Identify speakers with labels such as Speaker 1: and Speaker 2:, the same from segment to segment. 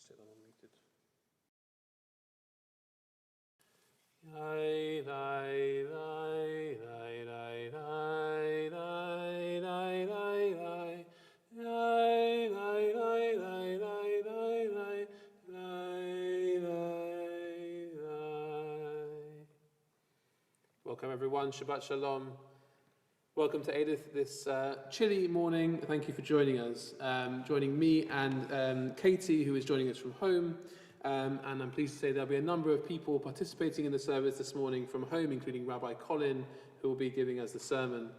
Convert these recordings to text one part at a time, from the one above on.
Speaker 1: sit unmuted. Welcome everyone, Shabbat Shalom. Welcome to Edith this chilly morning. Thank you for joining us. Joining me and Katie, who is joining us from home. And I'm pleased to say there'll be a number of people participating in the service this morning from home, including Rabbi Colin, who will be giving us the sermon.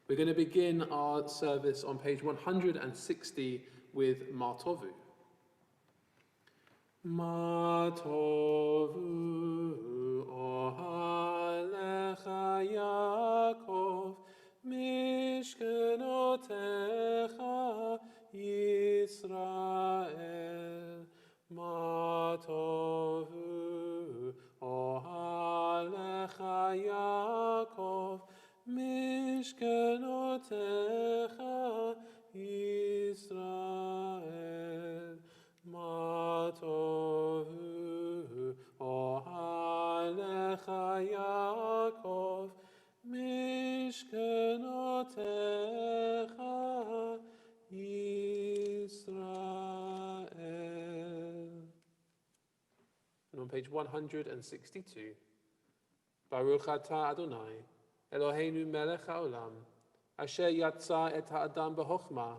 Speaker 1: We're going to begin our service on page 160 with Martovu. Martovu ohalecha Yaakov Mishkenotecha Yisrael. Martovu ohalecha Yaakov Mishkenotecha Yisrael. Martovu ohalecha Yaakov Mishkenotecha Yisrael. And on page 162, Baruch atah Adonai, Eloheinu melech haolam, asher yatsa et ha'adam b'chokhmah,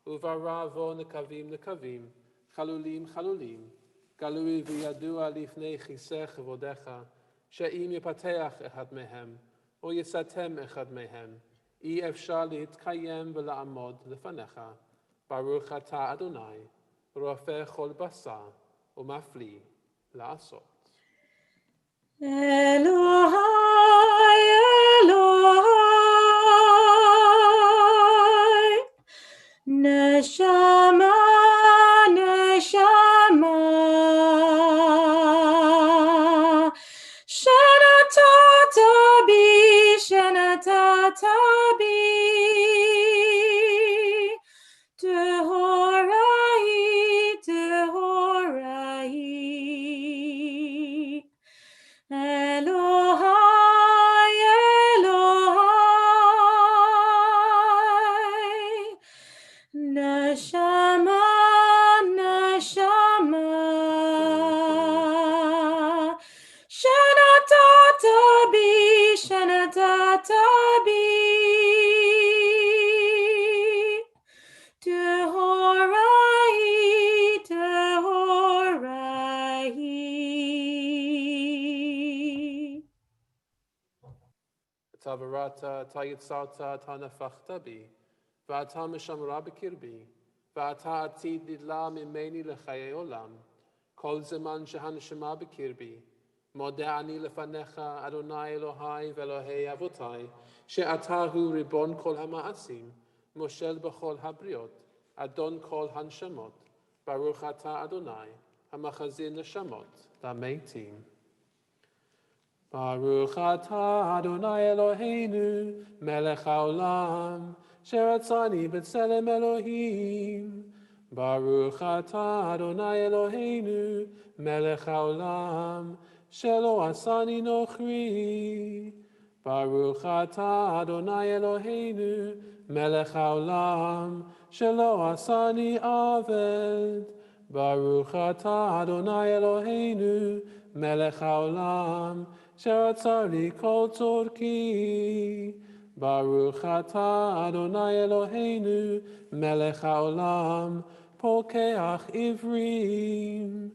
Speaker 1: uvara vo nekavim nekavim, chalulim chalulim, galui v'yadua lifnei chisech vodecha, she'im yipateach echad mehem, o yisatem echad mehem, אי אפשר להתקיים ולעמוד לפניך. ברוך אתה אדוני, רופא כל בשר ומפליא לעשות.
Speaker 2: Elohai, Neshama, Neshama, Shenatata bi, Tehorai, Tehorai. Elohai, Elohai, Neshama, Neshama, Shenatata bi, Tehorai, Tehorai.
Speaker 1: Tavarata, tayitzarta, tanafachta bi, v'ata mishamra b'kirbi, v'ata atid lidla mimeni l'chayei olam, kol zeman shehaneshama b'kirbi, modeh ani lefanecha Adonai Elohai v'Elohei avotai, she'atahu ribon kol hama'asim, moshel b'chol habriot, adon kol hanshamot, baruch ata Adonai, hamachazin neshamot, lametim. Baruch atah Adonai Eloheinu, melech haolam, sheratzani b'tselem Elohim. Baruch atah Adonai Eloheinu, melech haolam, shelo asani nochri. Baruch atah Adonai Eloheinu, melech haolam, shelo asani aved. Baruch atah Adonai Eloheinu, melech haolam, Sheratzari kol tzorki. Baruch atah Adonai Eloheinu, melech haolam, pokeach ivrim.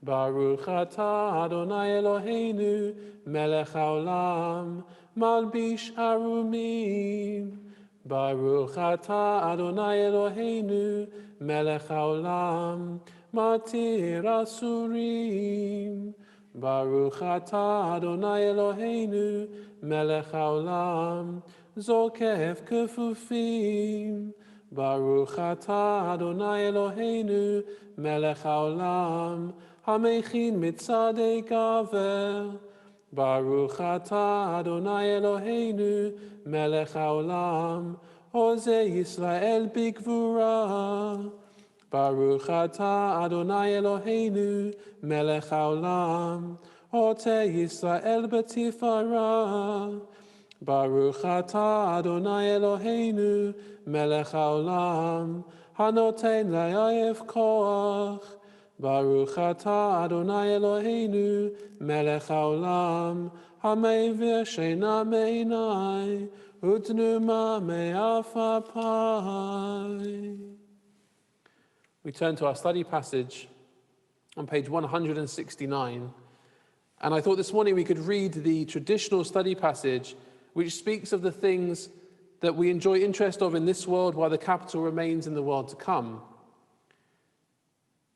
Speaker 1: Baruch atah Adonai Eloheinu, melech haolam, malbish arumim. Baruch atah Adonai Eloheinu, melech haolam, matir asurim. Baruch atah Adonai Eloheinu, melech haolam, zokef kefufim. Baruch atah Adonai Eloheinu, melech haolam, hamechin mitzadei gaver. Baruch atah Adonai Eloheinu, melech haolam, hozeh Yisrael bigvura. Baruch atah Adonai Eloheinu melech haolam, oteh Yisrael b'tifara. Baruch atah Adonai Eloheinu melech haolam, hanoten la'oyev koach. Baruch atah Adonai Eloheinu melech haolam, hamevir sheina me'inai, utnuma me'afapai. We turn to our study passage on page 169. And I thought this morning we could read the traditional study passage which speaks of the things that we enjoy interest of in this world while the capital remains in the world to come.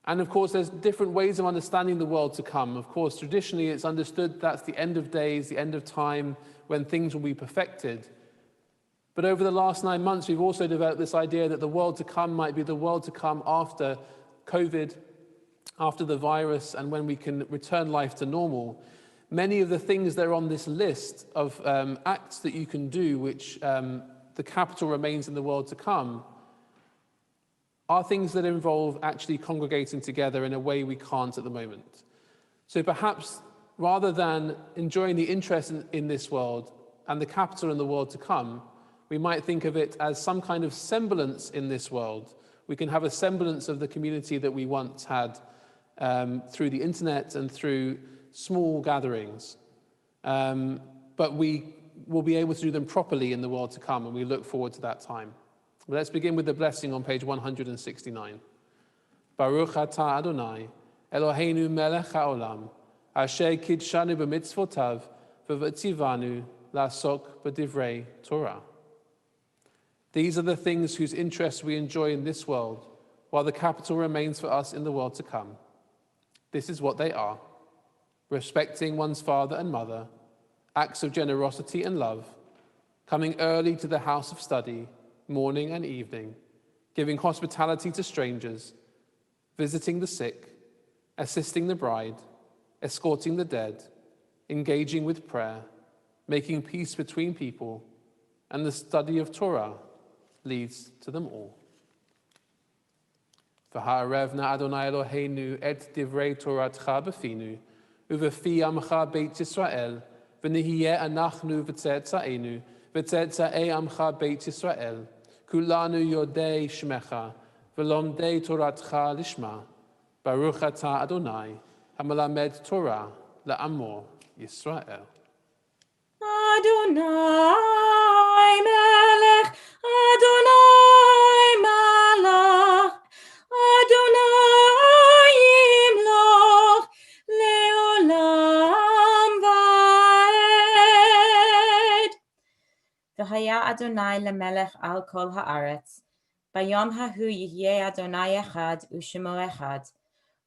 Speaker 1: And of course, there's different ways of understanding the world to come. Of course, traditionally it's understood that's the end of days, the end of time, when things will be perfected. But over the last 9 months, we've also developed this idea that the world to come might be the world to come after COVID, after the virus, and when we can return life to normal. Many of the things that are on this list of acts that you can do, which the capital remains in the world to come, are things that involve actually congregating together in a way we can't at the moment. So perhaps rather than enjoying the interest in this world and the capital in the world to come, we might think of it as some kind of semblance in this world. We can have a semblance of the community that we once had through the internet and through small gatherings. But we will be able to do them properly in the world to come, and we look forward to that time. But let's begin with the blessing on page 169. Baruch atah Adonai, Eloheinu melech haolam, asher kidshanu b'mitzvotav, v'v'tzivanu la'asok b'divrei Torah. These are the things whose interests we enjoy in this world, while the capital remains for us in the world to come. This is what they are: respecting one's father and mother, acts of generosity and love, coming early to the house of study, morning and evening, giving hospitality to strangers, visiting the sick, assisting the bride, escorting the dead, engaging with prayer, making peace between people, and the study of Torah leads to them all. V'ha'arevna Adonai Eloheinu et divrei Toratcha b'finu, uvefi amcha beit Yisrael, v'nihiyeh anachnu v'tzetzaenu, v'tzetza'ei amcha beit Yisrael, kulanu yodei shmecha, v'lomdei Toratcha lishma, Baruch atah Adonai, hamalamed Torah la'amo Yisrael.
Speaker 2: Adonai melech, Adonai malach, Adonai yimloch leolam va'ed. V'haya Adonai lemelech al kol haaretz, bayom hahu yihyeh Adonai echad u'shemo echad,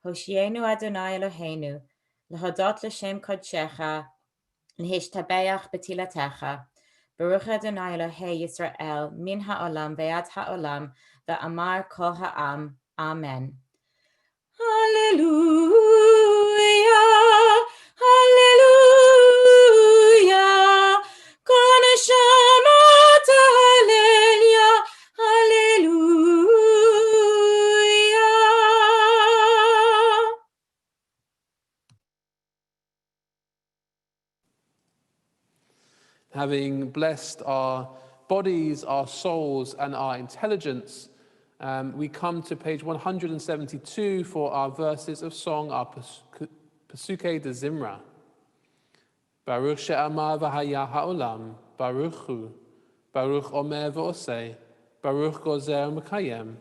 Speaker 2: Hoshienu Adonai Eloheinu, lehodot l'shem kodshecha, L'hishtabeach b'tilatecha, Baruch Adonai Elohei Yisrael, min ha'olam ve'ad ha'olam, ve'amar kol ha'am. Amen. Hallelujah, hallelujah, kol neshama hallelujah, hallelujah.
Speaker 1: Having blessed our bodies, our souls, and our intelligence, we come to page 172 for our verses of song, our Pesukei de Zimra. Baruch she'amar v'haya ha'olam, Baruch hu, Baruch omer v'oseh, Baruch gozer m'kayem,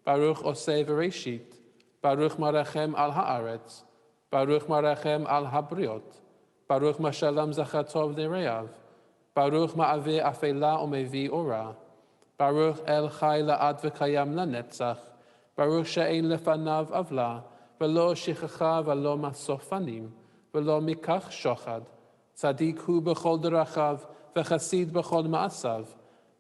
Speaker 1: Baruch oseh v'reshit, Baruch marachem al ha'aretz, Baruch marachem al habriot, Baruch mashalam zachatov nereav, Baruch ma'aveh afela umevi ora, Baruch el chai la'ad v'kayam lanetzach, Baruch she'ein lefanav avla, v'lo shichacha v'lo masofanim, v'lo mikach shochad, Tzadik hu b'chol derachav, v'chasid b'chol ma'asav,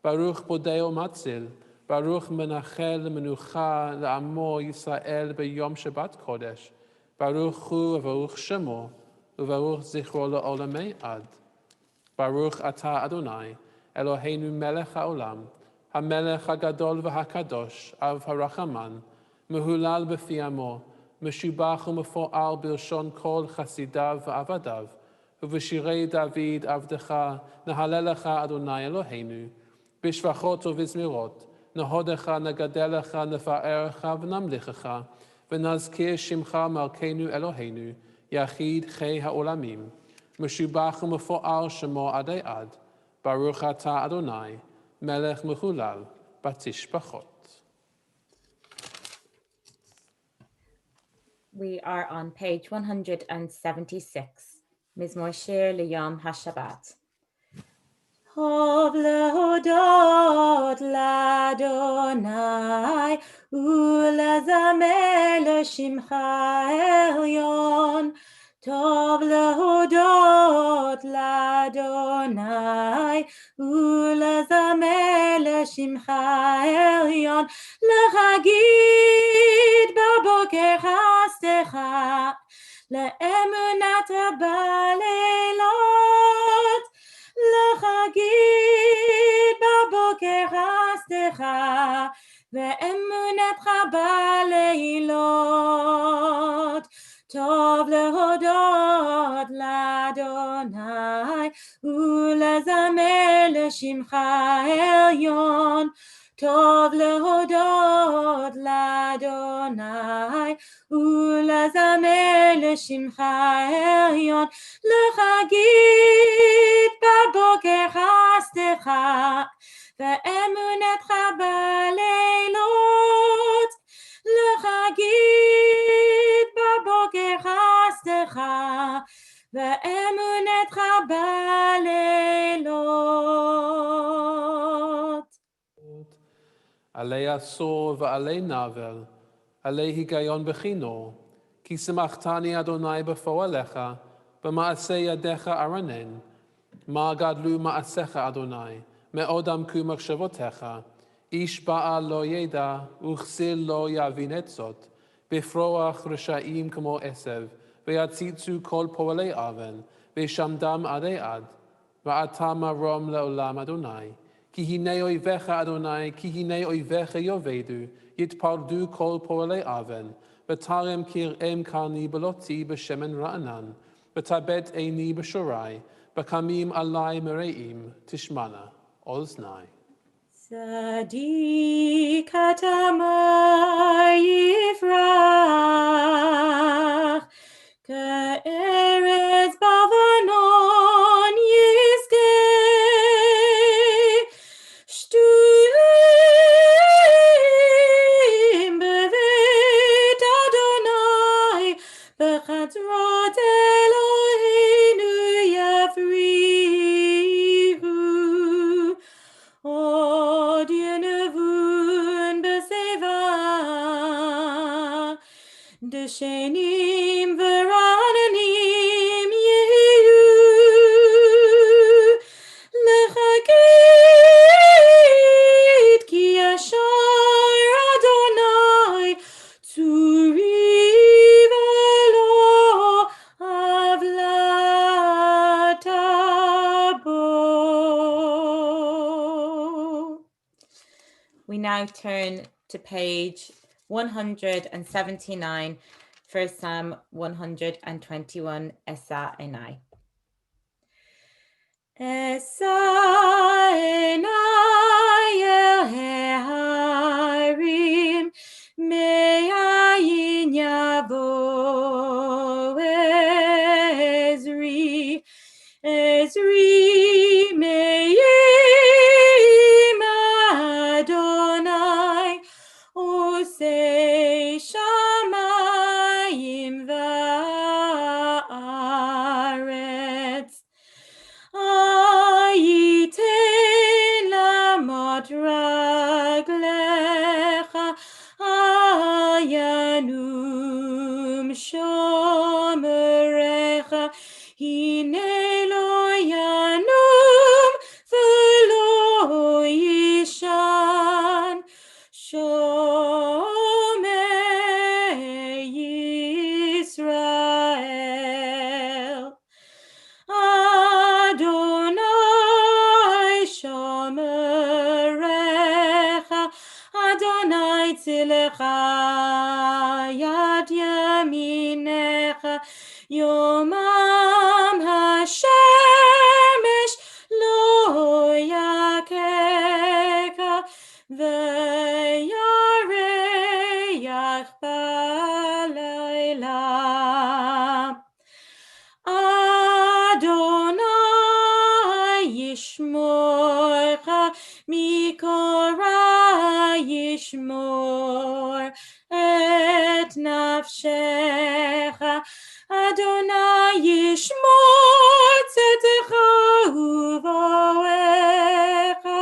Speaker 1: Baruch bodeo matzil, Baruch menachel menucha la'amo Yisrael b'yom Shabbat kodesh, Baruch hu v'baruch shemo, v'baruch zichro la'olamei ad. Baruch atah Adonai, Eloheinu melech ha'olam, ha'melech ha'gadol v'ha'kadosh, av ha'rachaman, מהולל בפי עמו, משובח ומפואר בלשון כל חסידיו ועבדיו, ובשירי דוד עבדך, נהללך אדוני אלוהינו, בשבחות ובזמירות, נהודך, נגדלך, נפארך ונמליכך, ונזכיר שמך מלכנו אלוהינו, יחיד חי העולמים. משובח ומפואר שמו עדי עד, ברוך אתה אדוני, מלך מהולל בתשבחות.
Speaker 2: We are on page 176, Mizmor Shir L'Yom HaShabbat. Tov lehodot l'Adonai ulezamer l'shimcha elyon. Tov lehodot l'Adonai ulezamer l'shimcha elyon. L'chagid baboker chastecha le'emunat ba'leilot. לחגיד בבוקר חסדך ואמונתך בלילות. טוב להודות לאדוני ולזמר לשמך עליון. טוב להודות לאדוני ולזמר לשמך עליון. לחגיד בבוקר חסדך ואמונתך בלילות. לחגיד בבוקר חסדך ואמונתך בלילות.
Speaker 1: עלי עשור ועלי נבל, עלי היגיון בחינור, כי שמחתני אדוני בפועלך, במעשה ידיך ארנן. מה גדלו מעשיך אדוני, מאוד עמקו מחשבותיך. איש בעל לא ידע, וכסיל לא יבין את זאת. בפרוח רשעים כמו עשב, ויציצו כל פועלי אבן, ושמדם עדי עד. ואתה מרום לעולם אדוני. כי הנה אויביך אדוני, כי הנה אויביך יאבדו, יתפרדו כל פועלי אבן, ותרם כרעם קרני בלותי בשמן רענן, ותבט עיני בשורי, בקמים עלי מרעים, תשמענה אוזני.
Speaker 2: צדיק התמר יפרח, כארץ בלבנון יזכה. שתולים בבית אדוני, בחצרות אלוהינו יפריחו. עוד ינבון בשיבה, דשנים ורעננים יהיו. לחגית כי ישר אדוני, צורי ולא עוולת בו. We now turn to page 179, First Psalm 121, Esa Enai. Esa Enai el Harim, me'ayin yavo Ezri, Ezri me'im Adonai, Osei shamayim va'aretz. Ayiten lamot raglecha, ayanum shomerecha, hine lo yanum v'lo yishan. Shomer Yisrael, Adonai shomerecha, Adonai tzilecha. Yomam hashemesh lo yakeka v'yareach b'layla. Adonai yishmorcha mikora yishmor et nafshecha. Adonai yishmor tzetecha uvoecha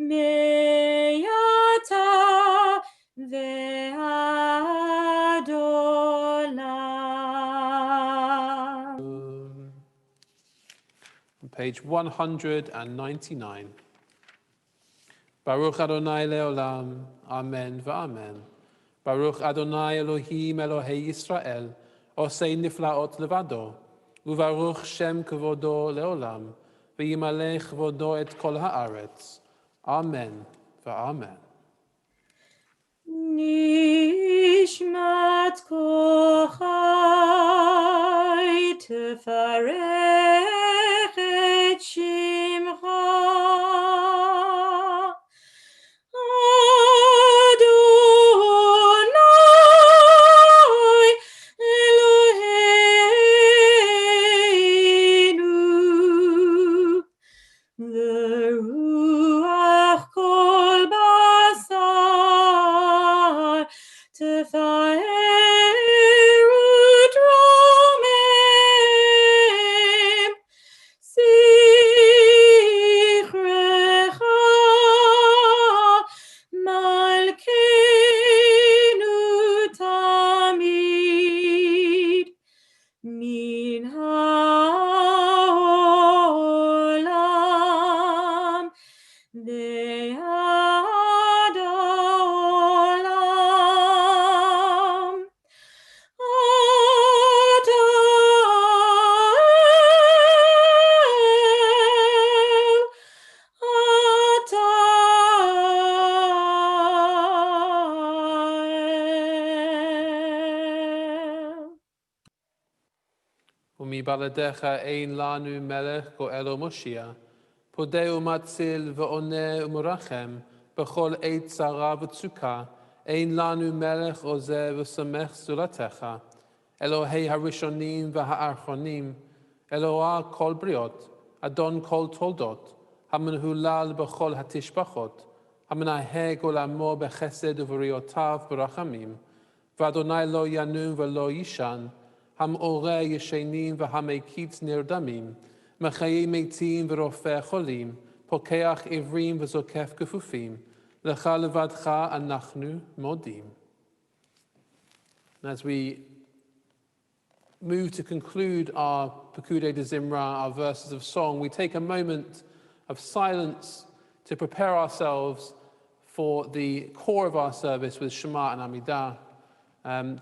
Speaker 2: me'ata ve'ad olam.
Speaker 1: On page 199. Baruch Adonai leolam, amen v'amen. Baruch Adonai Elohim Elohei Yisrael, osei niflaot levado, uvaruch Shem kvodo leolam, v'yimalech kvodo et kol haaretz. Amen v'amen.
Speaker 2: Nishmat kochai tefarech et shimcha. Adonai Eloheinu, v'ruach kol basar tefaheru dromem sichrecha malkeinu tamid min haolam ve'ad olam.
Speaker 1: ומבלעדיך אין לנו מלך גואל ומושיע, פודה ומציל ועונה ומרחם, בכל עת צרה וצוקה, אין לנו מלך עוזר ושמח זולתך, אלוהי הראשונים והאחרונים, אלוה כל בריות, אדון כל תולדות, המנהולל בכל התשבחות, המנהג עולמו בחסד ובריאותיו ברחמים, ואדוני לא ינום ולא יישן, המעורר ישנים והמקיץ נרדמים, מחיי מתים ורופא חולים, פוקח עיוורים וזוקף כפופים, לך לבדך אנחנו מודים. As we move to conclude our Pekudei de Zimra, our verses of song, we take a moment of silence to prepare ourselves for the core of our service with Shema and Amidah.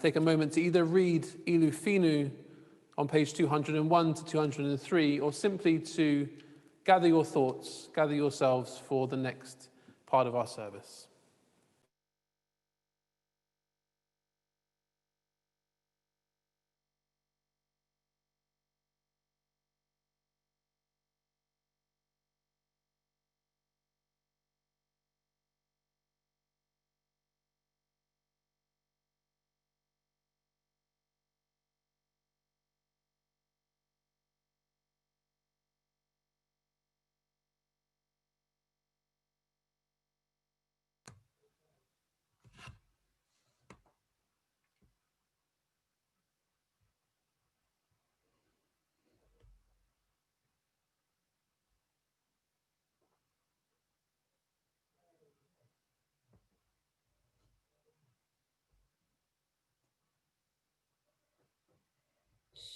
Speaker 1: Take a moment to either read Ilu Finu on page 201 to 203, or simply to gather your thoughts, gather yourselves for the next part of our service.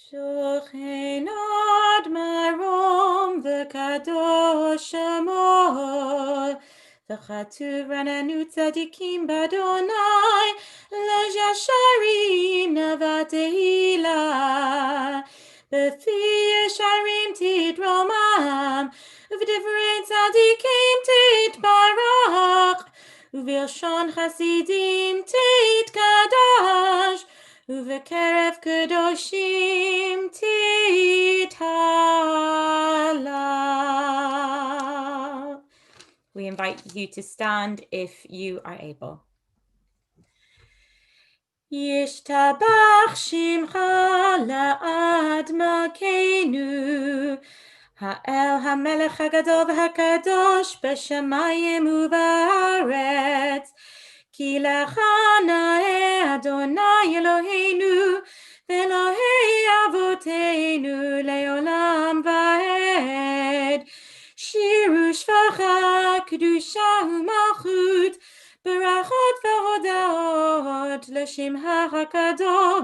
Speaker 2: Shochen ad marom v'kadosh shamo, v'chatuv rananu tzadikim b'Adonai, l'yasharim navat tehila, b'fi yesharim tidromam, v'divrei tzadikim titbarach, v'ilshon chasidim titkadash, ובקרב קדושים תתהלל. We invite you to stand if you are able. ישתבח שמך לעד מלכנו, האל המלך הגדול והקדוש בשמיים ובארץ, כי לך נאה אדוני אלוהינו ואלוהי אבותינו לעולם ועד. שירו שפחה קדושה ומלכות, ברכות והודאות לשמך הגדול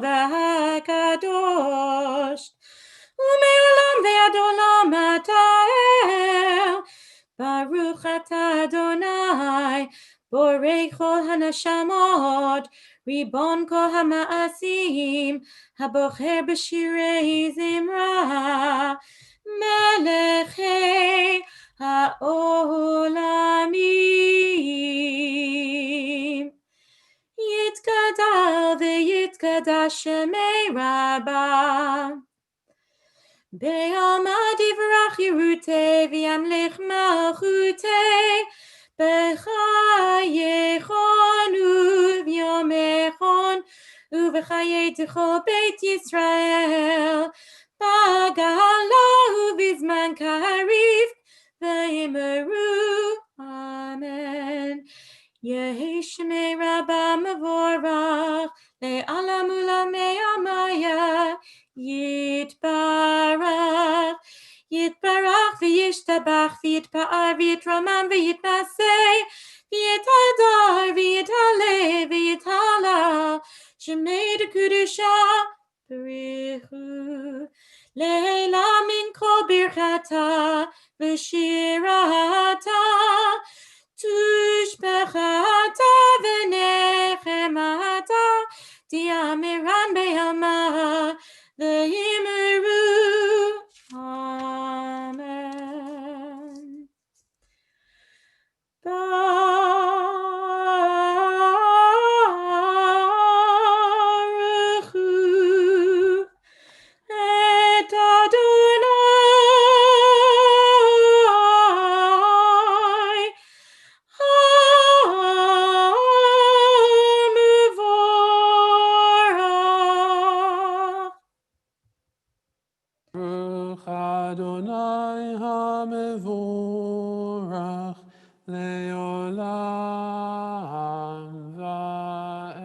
Speaker 2: והקדוש, ומעולם ועד עולם אתה אל. ברוך אתה אדוני בורא כל הנשמות, ריבון כל המעשים, הבוחר בשירי זמרה, מלכי העולמים. יתגדל ויתקדש שמי רבה, בעלמא יברך ירותי וימלך מלכותי, בחייכון וביומכון ובחיי כל בית ישראל, בגאולה ובזמן קריב, ואמרו אמן. יהי שמי רבה מבורך לעולם ולעולמי עלמיה, יתברך, יתברך וישתבח ויתפאר ויתרומם ויתנשא ויתהדר ויתעלה ויתהלל, שמי דקדושה בריחו לעילא מן כל ברכתה ושירתה, תושבחתה ונחמתה, תיאמרן בעלמא ויאמרו אמן. ברוך הוא את אדוני המבורך.
Speaker 1: ברוך אדוני המבורך לעולם ועד.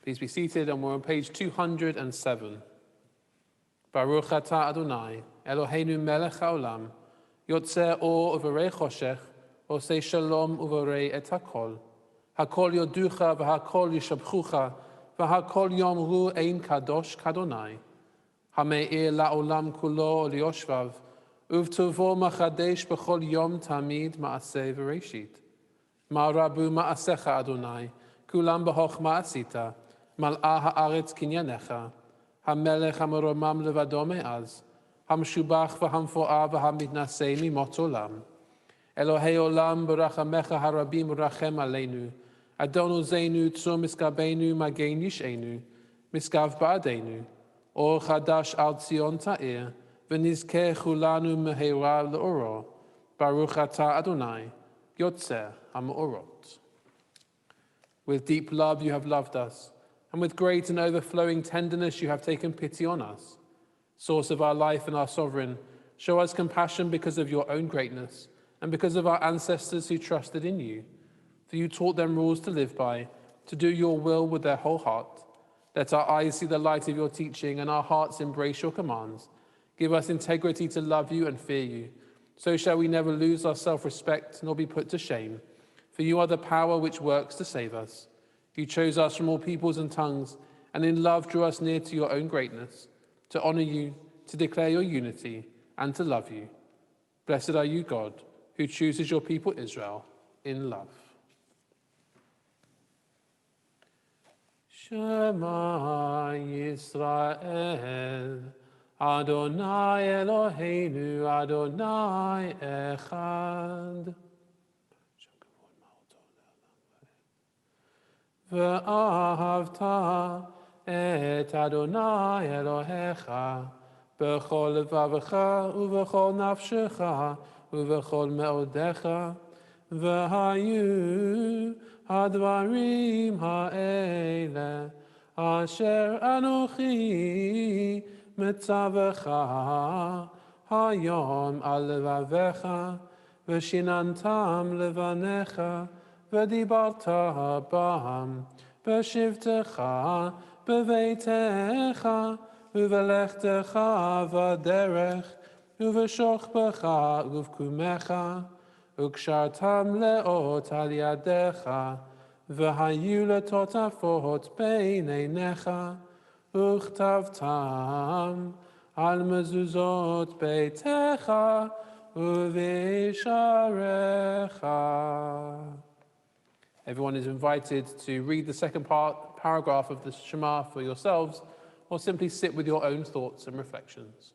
Speaker 1: Please be seated, and we're on page 207. Baruch atah Adonai, Eloheinu melech haolam, yotzei or uvarei choshech, osei shalom uvarei et hakol. Hakol yoducha v'hakol yishabchucha, v'hakol yomru ein kadosh kadonai. Hame'ir la'olam kulo liyoshvav, uvtuvo machadesh b'chol yom tamid ma'aseh v'reishit. Ma'rabu ma'asecha Adonai, kulam b'chochma asita, mal'a ha'aretz kinyanecha. המלך המרומם לבדו מאז, המשובח והמפואר והמתנשא ממות עולם. אלוהי עולם ברחמך הרבים רחם עלינו, אדון עוזנו צור משגבנו מגן ישענו, משגב בעדנו, אור חדש על ציון תאיר, ונזכה כולנו מהרה לאורו. ברוך אתה אדוני, יוצר המאורות. With deep love you have loved us, and with great and overflowing tenderness you have taken pity on us. Source of our life and our sovereign, show us compassion because of your own greatness, and because of our ancestors who trusted in you. For you taught them rules to live by, to do your will with their whole heart. Let our eyes see the light of your teaching, and our hearts embrace your commands. Give us integrity to love you and fear you. So shall we never lose our self-respect, nor be put to shame. For you are the power which works to save us. You chose us from all peoples and tongues, and in love drew us near to your own greatness, to honor you, to declare your unity, and to love you. Blessed are you, God, who chooses your people Israel in love. Shema Yisrael, Adonai Eloheinu, Adonai Echad. ואהבת את אדוני אלוהיך בכל לבבך ובכל נפשך ובכל מאודיך, והיו הדברים האלה אשר אנוכי מצווך היום על לבביך, ושיננתם לבניך, ודיברת בם בשבתך, בביתך, ובלכתך בדרך, ובשוכבך ובקומך, וקשרתם לאות על ידיך, והיו לטוטפות בין עיניך, וכתבתם על מזוזות ביתך ובשעריך. Everyone is invited to read the second paragraph of the Shema for yourselves, or simply sit with your own thoughts and reflections.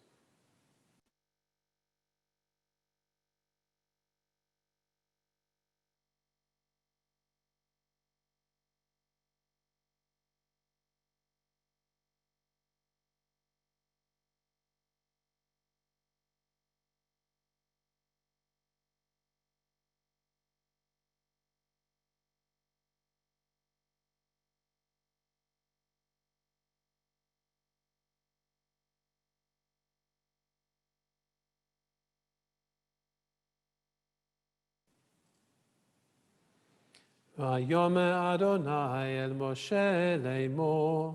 Speaker 1: ויאמר אדוני אל משה לאמור,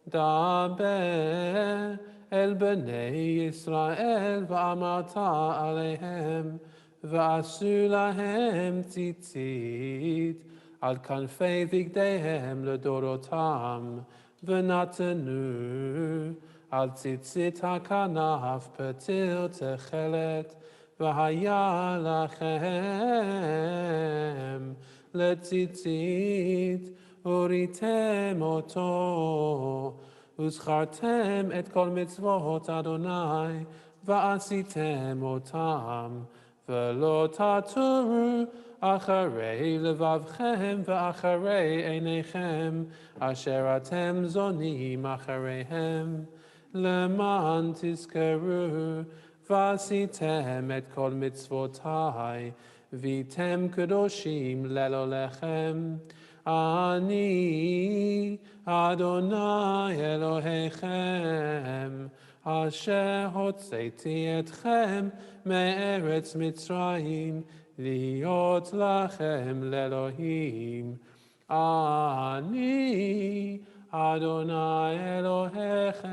Speaker 1: דבר אל בני ישראל ואמרת עליהם, ועשו להם ציצית על כנפי בגדיהם לדורותם, ונתנו על ציצית הכנף פתיל תכלת, והיה לכם לציצית, וריתם אותו, וזכרתם את כל מצוות אדוני, ועשיתם אותם, ולא תתורו אחרי לבבכם ואחרי עיניכם, אשר אתם זונים אחריהם, למען תזכרו, ועשיתם את כל מצוותי, והייתם קדושים לאלוהיכם. אני אדוני אלוהיכם, אשר הוצאתי אתכם מארץ מצרים, להיות לכם לאלוהים. אני אדוני אלוהיכם.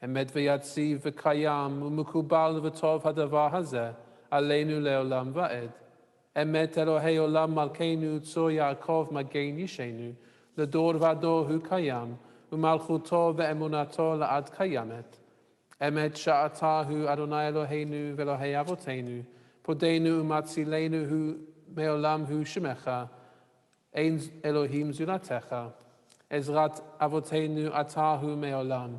Speaker 1: אמת ויציב וקיים ומקובל וטוב הדבר הזה עלינו לעולם ועד. אמת אלוהי עולם מלכנו צור יעקב מגן אישנו, לדור ודור הוא קיים, ומלכותו ואמונתו לעד קיימת. אמת שאתה הוא אדוני אלוהינו ואלוהי אבותינו, פודנו ומצילנו הוא מעולם הוא שמך, אין אלוהים זולתך. עזרת אבותינו אתה הוא מעולם,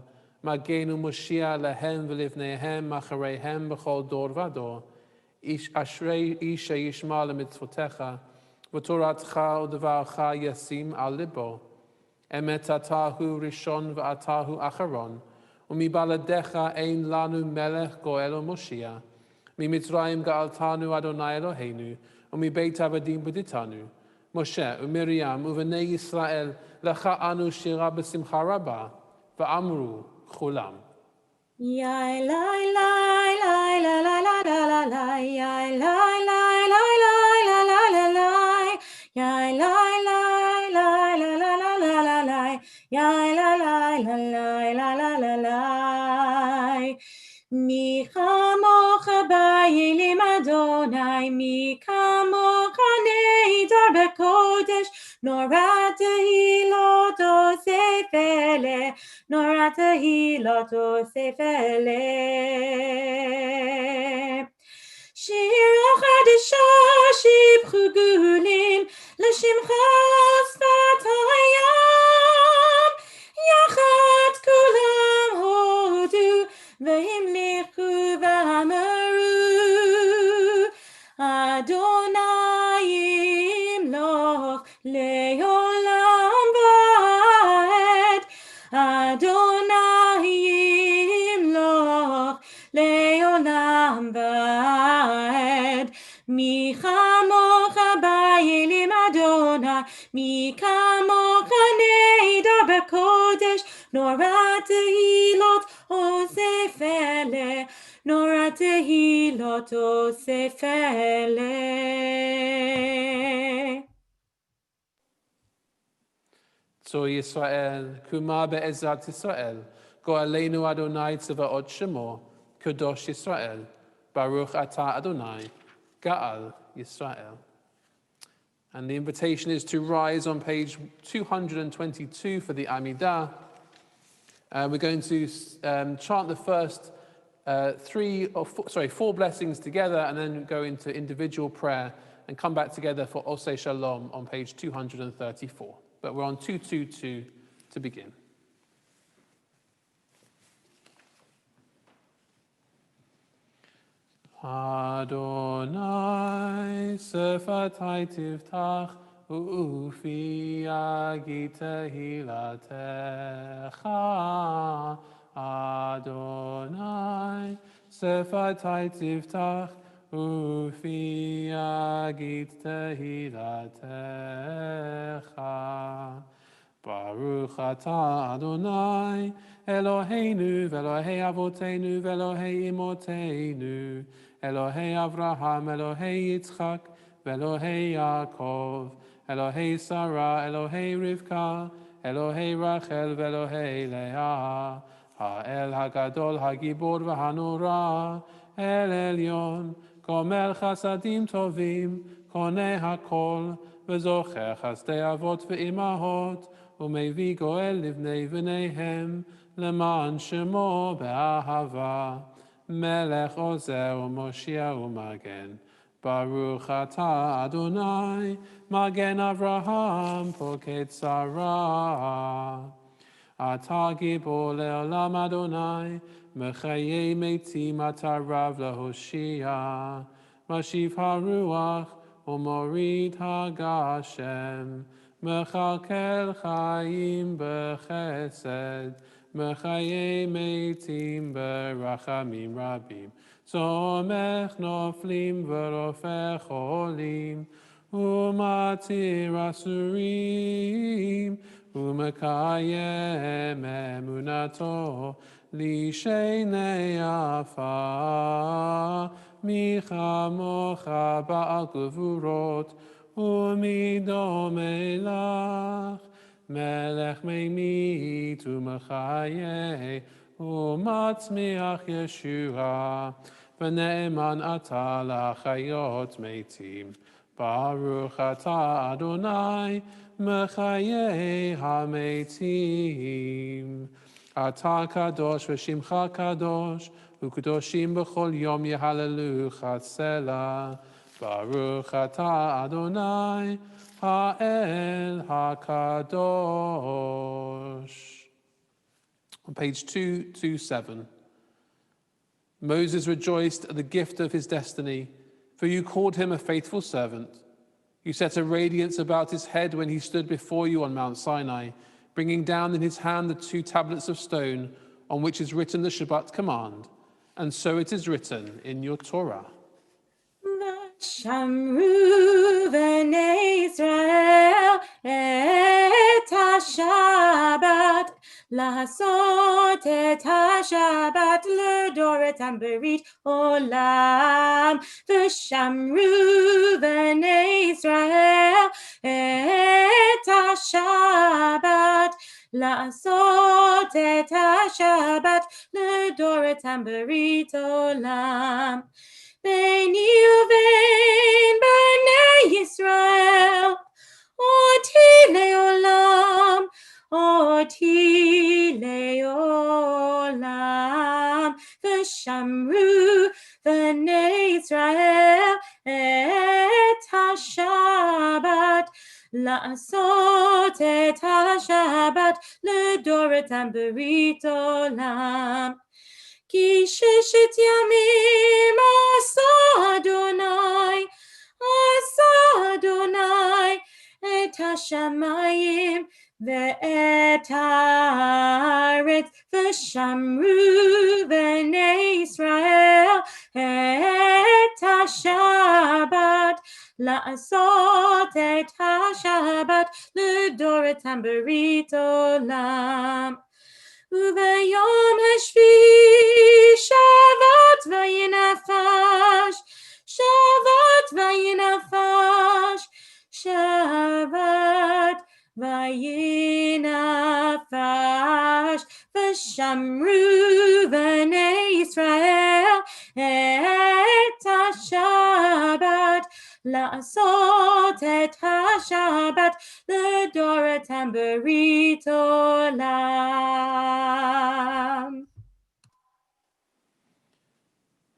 Speaker 1: מגן ומושיע להם ולבניהם אחריהם בכל דור ודור. אשרי איש שישמע למצוותיך, ותורתך ודברך ישים על ליבו. אמת אתה הוא ראשון ואתה הוא אחרון, ומבלעדיך אין לנו מלך גואל ומושיע. ממצרים גאלתנו אדוני אלוהינו, ומבית עבדים פדיתנו. משה ומרים ובני ישראל, לך אנו שירה בשמחה רבה, ואמרו כולם.
Speaker 2: Yai lai lai lai la la la la la la, yai lai lai lai lai la la la la, yai lai lai lai la la la la la la, yai lai lai la la la la la. Mi chamocha ba'elim Adonai, mi kamocha nehidar bekodesh, nora tehilot osefele, nora tehilot osefele. Shira chadasha shibchu gulim, l'shimcha sfat hayam, yachat kulam hodu, והמליכו ואמרו, אדוני ימלוך לעולם ועד. מי כמוך באלים אדוני, מי כמוך נהדר בקודש, נורא תהילות אוסף אלה, נורא תהילות אוסף אלה.
Speaker 1: צור ישראל, קומה בעזרת ישראל, גואלנו אדוני צבאות שמו, קדוש ישראל, ברוך אתה Adonai, Ga'al Yisrael. And the invitation is to rise on page 222 for the Amidah. We're going to chant the first four blessings together and then go into individual prayer and come back together for Oseh Shalom on page 234. But we're on 222 to begin. Adonai sefatai tiftach ufi yagi tehilatecha. Adonai sefatai tiftach ufi yagi tehilatecha. Baruch atah Adonai Eloheinu v'Elohei Avotenu v'Elohei Imoteinu Elohei Avraham, Elohei Yitzchak, Elohei Yaakov, Elohei Sarah, Elohei Rivka, Elohei Rachel, Elohei Leah, Ha'el Hagadol, Hagibor v'Hanora, El Elyon, Gomel Chasadim Tovim, Koneh HaKol, V'zocher Chasdei Avot v'Imahot, Umevi Goel Livnei V'neihem, Leman Shemo Be'ahava. Melech Ozer Moshiach Umagen, Baruch Atah Adonai, Magen Avraham, Poked Sarah. Atah Gibor Le'olam Adonai, Mechayei Meitim Atah Rav Lehoshia, Mashiv HaRuach, Umorid HaGashem, Mechalkel Chaim B'chesed, Mechayei meitim berachamim rabim, Somech noflim v'rofech cholim, Umatir asurim, Umekayem emunato, Lishenei afa, Michamocha ba'al gevurot, Umidom elach, Melech meimit u'mechayeh u'matzmiach Yeshua v'ne'eman atah la'chayot meitim Baruch atah Adonai mechayeh ha'meitim Atah kadosh v'shimcha kadosh u'kadoshim b'chol yom yehallelucha selah Baruch atah Adonai Ha'el HaKadosh. On page 227. Moses rejoiced at the gift of his destiny, for you called him a faithful servant. You set a radiance about his head when he stood before you on Mount Sinai, bringing down in his hand the 2 tablets of stone on which is written the Shabbat command. And so it is written in your Torah.
Speaker 2: Shamru b'nei Israel et ha-Shabbat, לעשות את השבת לדורתם ברית עולם. ושמרו בני ישראל את השבת, לעשות את השבת לדורתם ברית עולם. ביני ובין בני ישראל אותי לעולם, אותי לעולם. ושמרו בני ישראל את השבת, לעשות את השבת לדורתם ברית עולם. כי 6 ימים עשה אדוני, עשה אדוני את השמיים ואת הארץ, ושמרו בני ישראל את השבת, לעשות את השבת לדורתם ברית עולם. וביום השביעי שבת וינפש, שבת וינפש, שבת וינפש, ושמרו בני ישראל את השבת, לעשות את השבת לדורתם ברית עולם.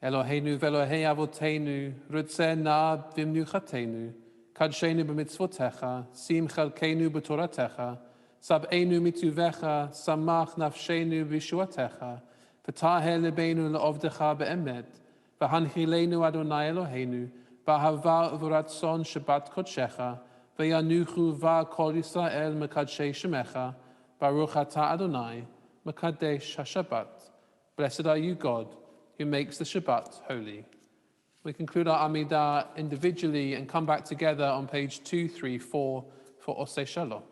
Speaker 1: Eloheinu ve'Elohei avotenu, rutzeh na v'mnuchatenu, kadshenu b'mitzvotecha, sim chelkenu b'toratecha, sab'enu mituvecha, samach nafshenu b'shuatecha, v'taheh lebeinu le'ovdecha be'emet, v'hanchilenu Adonai Eloheinu, b'ahava v'ratzon Shabbat kodshecha, v'yanuchu v'kol Yisrael mekadshei shemecha, Baruch atah Adonai, mekadesh haShabbat. Blessed are you, God, who makes the Shabbat holy. We conclude our Amidah individually and come back together on page 234 for Oseh Shalom.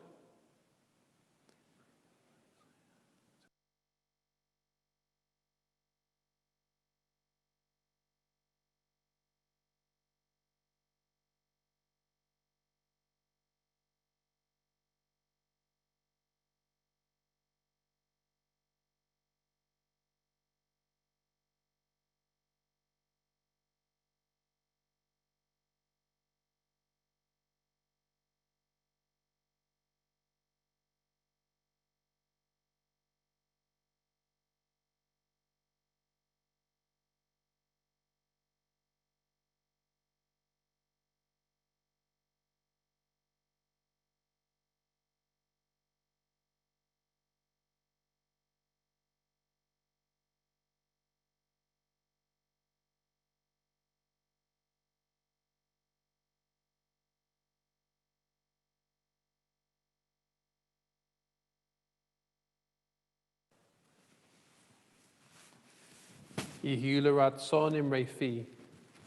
Speaker 1: Yehi l'ratzon imrei fi,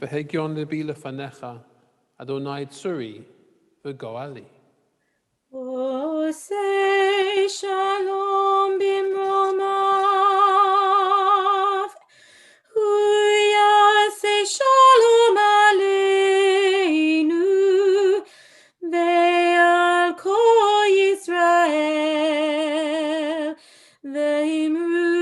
Speaker 1: v'hegyon libi lefanecha, Adonai tzuri v'goali.
Speaker 2: Oseh Shalom bimromav, hu yaseh Shalom aleinu, ve'al kol Yisrael, ve'imru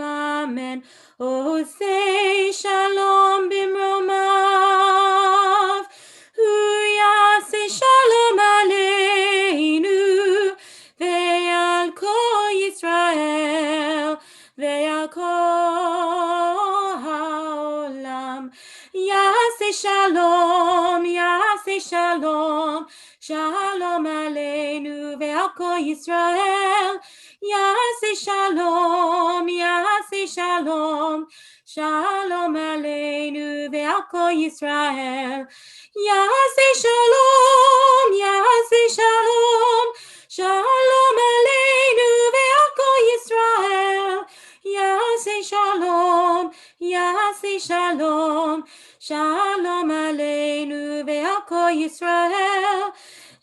Speaker 2: amen. Oseh Shalom bimromav, hu yaseh Shalom aleinu, ve'al kol Yisrael, ve'al kol ha'olam. Yaseh Shalom, Yaseh Shalom, Shalom aleinu, ve'al kol Yisrael. Yaseh Shalom, Yaseh Shalom, Shalom aleinu, ve'al kol Yisrael. Yaseh Shalom, Yaseh Shalom, Shalom aleinu, ve'al kol Yisrael. Yaseh Shalom, Yaseh Shalom, Shalom aleinu, ve'al kol Yisrael.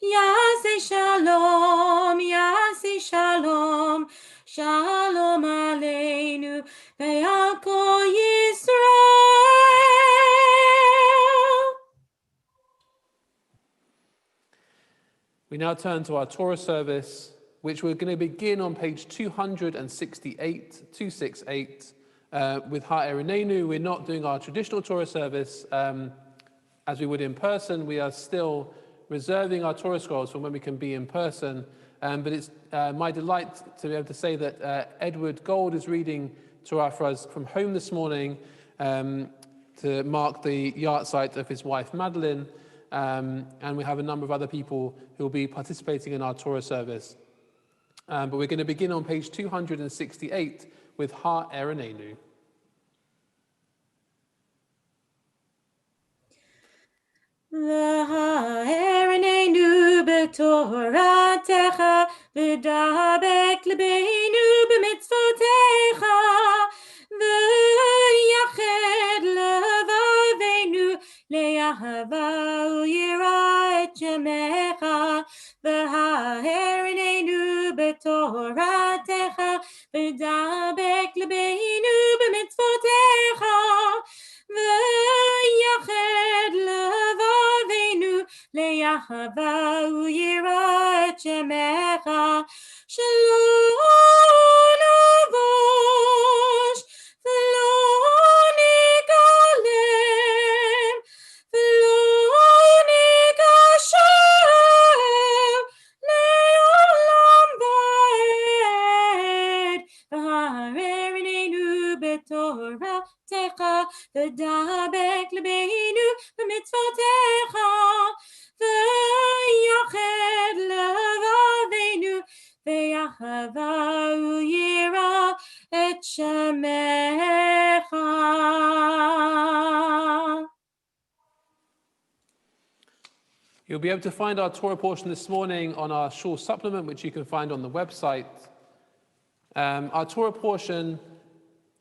Speaker 2: Yaseh Shalom, Yaseh Shalom, Shalom aleinu, ve'al kol Yisrael.
Speaker 1: We now turn to our Torah service, which we're going to begin on page 268, with Ha'erinenu. We're not doing our traditional Torah service as we would in person. We are still reserving our Torah scrolls for when we can be in person. But it's my delight to be able to say that Edward Gold is reading Torah for us from home this morning to mark the yahrzeit of his wife Madeline. And we have a number of other people who will be participating in our Torah service. But we're going to begin on page 268 with Ha'erinenu.
Speaker 2: Ha'erinenu b'toratecha ודבק ליבנו במצוותיך, ויחד לבבינו לאהבה וליראה את שמך, והאר עינינו בתורתך, ודבק ליבנו במצוותיך, ויחד לבבינו לאהבה וליראה את שמך. שלא נבוש ולא נגלם ולא ניכשל לעולם ועד, והרר עינינו בתורתך, ודבק ליבנו במצוותיך, ויחד לבבינו באהבה וליראה את שמך.
Speaker 1: You'll be able to find our Torah portion this morning on our shul supplement, which you can find on the website. Our Torah portion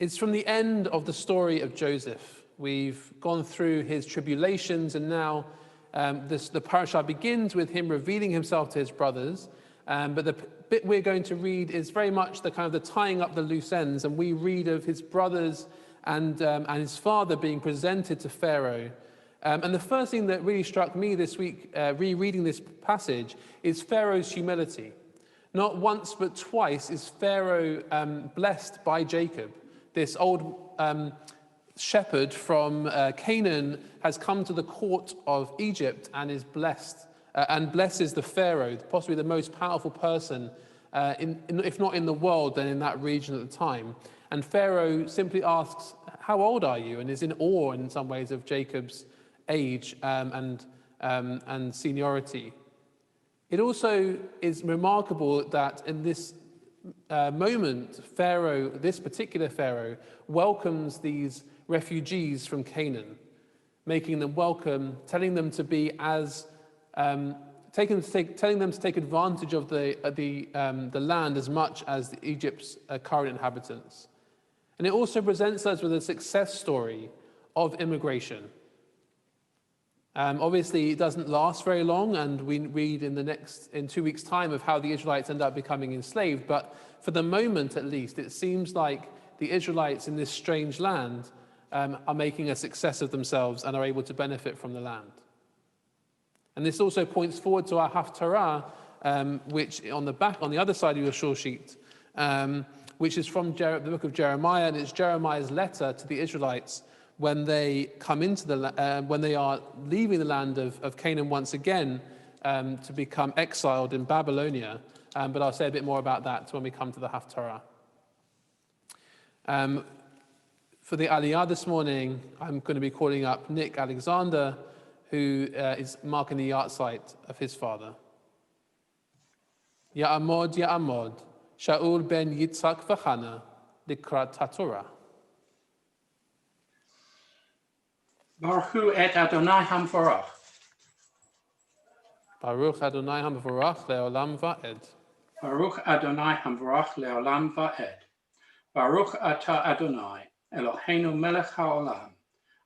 Speaker 1: is from the end of the story of Joseph. We've gone through his tribulations, and now the parasha begins with him revealing himself to his brothers. But the bit we're going to read is very much the kind of the tying up the loose ends, and we read of his brothers and his father being presented to Pharaoh. And the first thing that really struck me this week, rereading this passage, is Pharaoh's humility. Not once but twice is Pharaoh blessed by Jacob. This old shepherd from Canaan has come to the court of Egypt and is blessed and blesses the Pharaoh, possibly the most powerful person, if not in the world, then in that region at the time. And Pharaoh simply asks, "How old are you?" and is in awe in some ways of Jacob's age and seniority. It also is remarkable that in this moment, Pharaoh, this particular Pharaoh, welcomes these refugees from Canaan, making them welcome, telling them to be as telling them to take advantage of the land as much as Egypt's current inhabitants. And it also presents us with a success story of immigration. Obviously, it doesn't last very long, and we read in 2 weeks' time of how the Israelites end up becoming enslaved. But for the moment, at least, it seems like the Israelites in this strange land are making a success of themselves and are able to benefit from the land. And this also points forward to our Haftarah, which on the other side of your shul sheet, which is from the book of Jeremiah, and it's Jeremiah's letter to the Israelites when they come into when they are leaving the land of Canaan once again to become exiled in Babylonia. But I'll say a bit more about that when we come to the Haftarah. For the Aliyah this morning, I'm going to be calling up Nick Alexander, who is marking the yahrzeit of his father. Ya'amod, Ya'amod, Shaul ben Yitzhak v'Chana, Likrat HaTorah.
Speaker 3: Baruch hu et Adonai hamvorach.
Speaker 1: Baruch Adonai hamvorach le'olam va'ed.
Speaker 3: Baruch Adonai hamvorach le'olam va'ed. Baruch ata Adonai, Eloheinu melech ha'olam,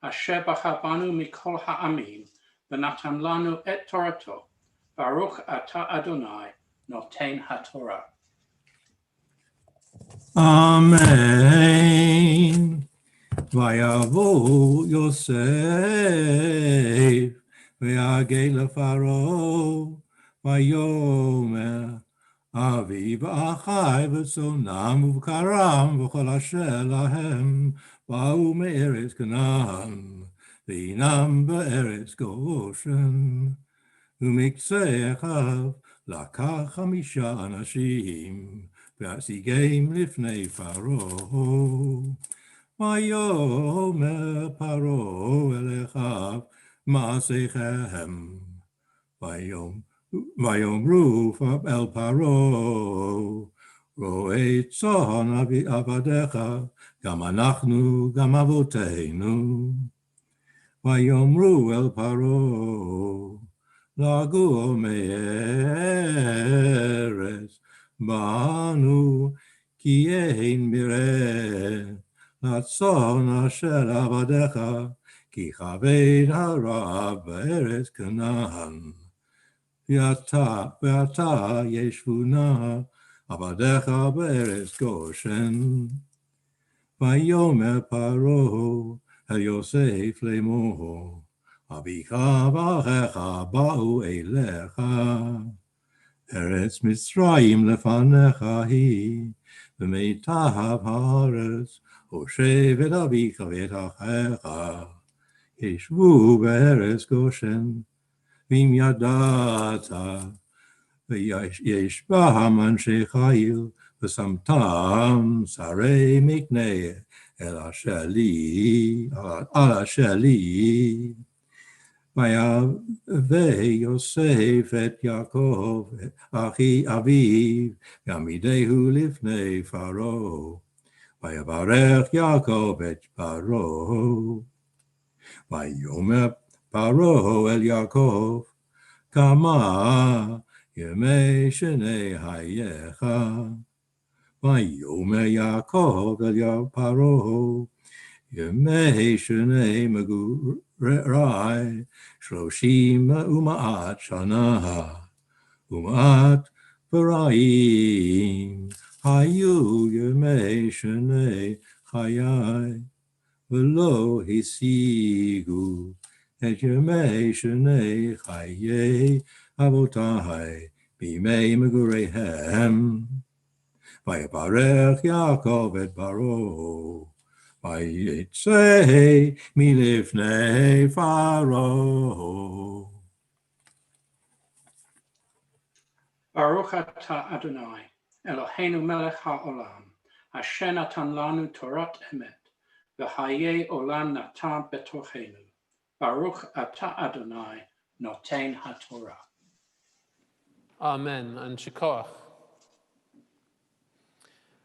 Speaker 3: asher b'chabanu mikol ha'amim, v'natan lanu et Torato. Baruch ata Adonai, noten ha'Torah.
Speaker 4: Amen. Vayavo Yosef v'yagei lefaro vayomer avi v'achai v'tzonam uv'karam v'chol asher lahem ba'u me'eretz Canaan v'inam be'eretz Goshen u'miktzei echav lakach 5 anashim v'asigeim lifnei Faro. Vayomer Paro elechav ma'asechem. Vayomru el Paro. Ro'ei tzon avadecha, gam anachnu, gam avoteinu. Vayomru el Paro. Lagu me'eretz banu, ki ein mireh, רצון אשר עבדיך, כי כבד הרב בארץ כנען. ועתה ישבו נא עבדיך בארץ גושן. ויאמר פרעה אל יוסף לאמור, אביך ואחיך באו אליך, ארץ מצרים לפניך היא, ומיטב הארץ, הושב את אביך ואת אחיך, ישבו בארץ גושן, ואם ידעת, ויש בם אנשי חיל, ושמתם שרי מקנה אל השלי, ויבא יוסף את יעקב, אחי אביו, יעמידהו לפני פרעה, ויברך יעקב את פרעה. ויאמר פרעה אל יעקב, כמה ימי שני חייך. ויאמר יעקב אל פרעה, ימי שני מגורי 30 ומעט שנה, ומעט פרעים היו ימי שני חיי, ולא השיגו את ימי שני חיי אבותי בימי מגוריהם. ויברך יעקב את פרעה, ויצא מלפני פרעה.
Speaker 3: ברוך אתה אדוני, אלוהינו מלך העולם, אשר נתן לנו תורת אמת, וחיי עולם נתן בתוכנו. ברוך אתה אדוני, נותן התורה.
Speaker 1: Amen and Chanukah.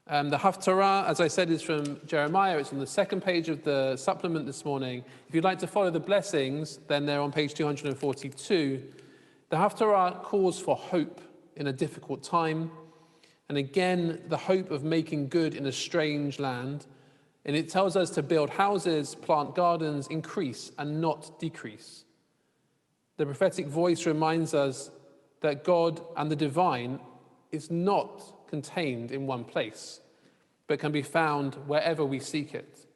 Speaker 1: The Haftarah, as I said, is from Jeremiah. It's on the second page of the supplement this morning. If you'd like to follow the blessings, then they're on page 242. The Haftarah calls for hope in a difficult time, and again, the hope of making good in a strange land. And it tells us to build houses, plant gardens, increase and not decrease. The prophetic voice reminds us that God and the divine is not contained in one place, but can be found wherever we seek it.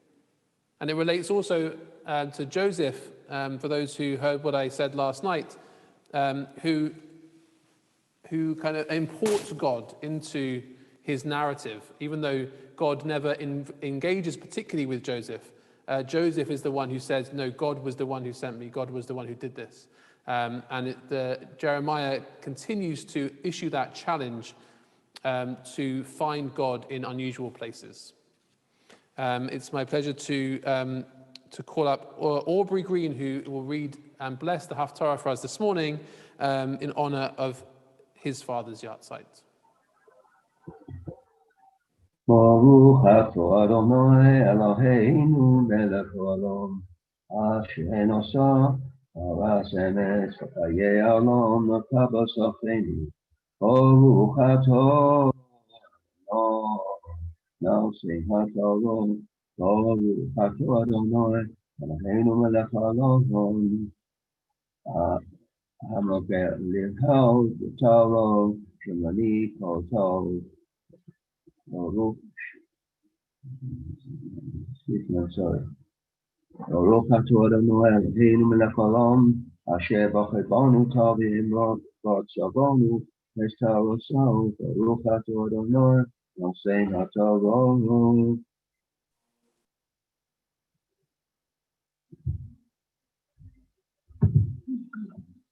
Speaker 1: And it relates also to Joseph, for those who heard what I said last night, who kind of imports God into his narrative, even though God never engages particularly with Joseph. Joseph is the one who says, no, God was the one who sent me, God was the one who did this. Jeremiah continues to issue that challenge to find God in unusual places. It's my pleasure to call up Aubrey Green, who will read and bless the Haftarah for us this morning in honor of his father's yahrzeit.
Speaker 5: Baruch atah Adonai Eloheinu melech haolam, asher nosah haras emes v'chayei olam nata b'sachenu. Baruch atah Adonai nosei haTorah. Baruch atah Adonai Eloheinu melech haolam, hamokeh lilhod b'Torah shemani kol tov. Baruch atah Adonai Eloheinu melech haolam, asher b'chebanu tovim v'tzavonu v'estarosahu. Baruch atah Adonai nosei haTorah.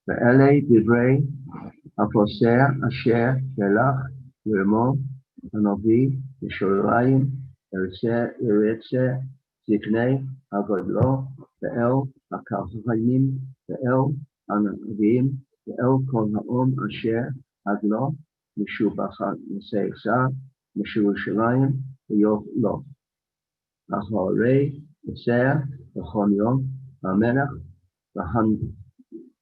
Speaker 5: ואלה דברי הפוסע אשר שלח ירמיהו הנביא ישוריים ארצה זקני הגדלו ואל הכהנים ואל הנביאים ואל כל העם אשר הגלו משובחת מסעיסה מירושלים ויוכלו. אחרי פוסע בכל יום המלך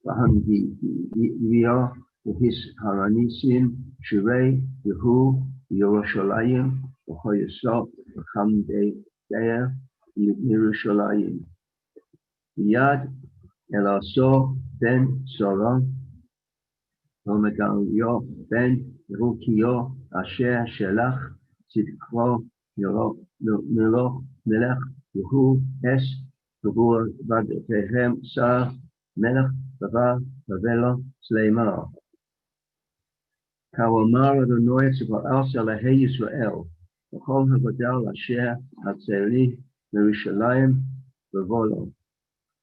Speaker 5: והנביאו V'his haranisim shirei Yehu Yerushalayim v'choyesot v'chamdeir Yerushalayim. Yad Elaso ben Soron Omegalio ben Rukiyo Asher Shelach Tzidkro Melech Yehu Es V'hu Vadtehem Sar Melech Bavar Vavelo Sleimar. Kawamar Adonai Tziva'al Salahei Yisrael V'chol Hagodal Asher Hatzeli Yerushalayim V'volo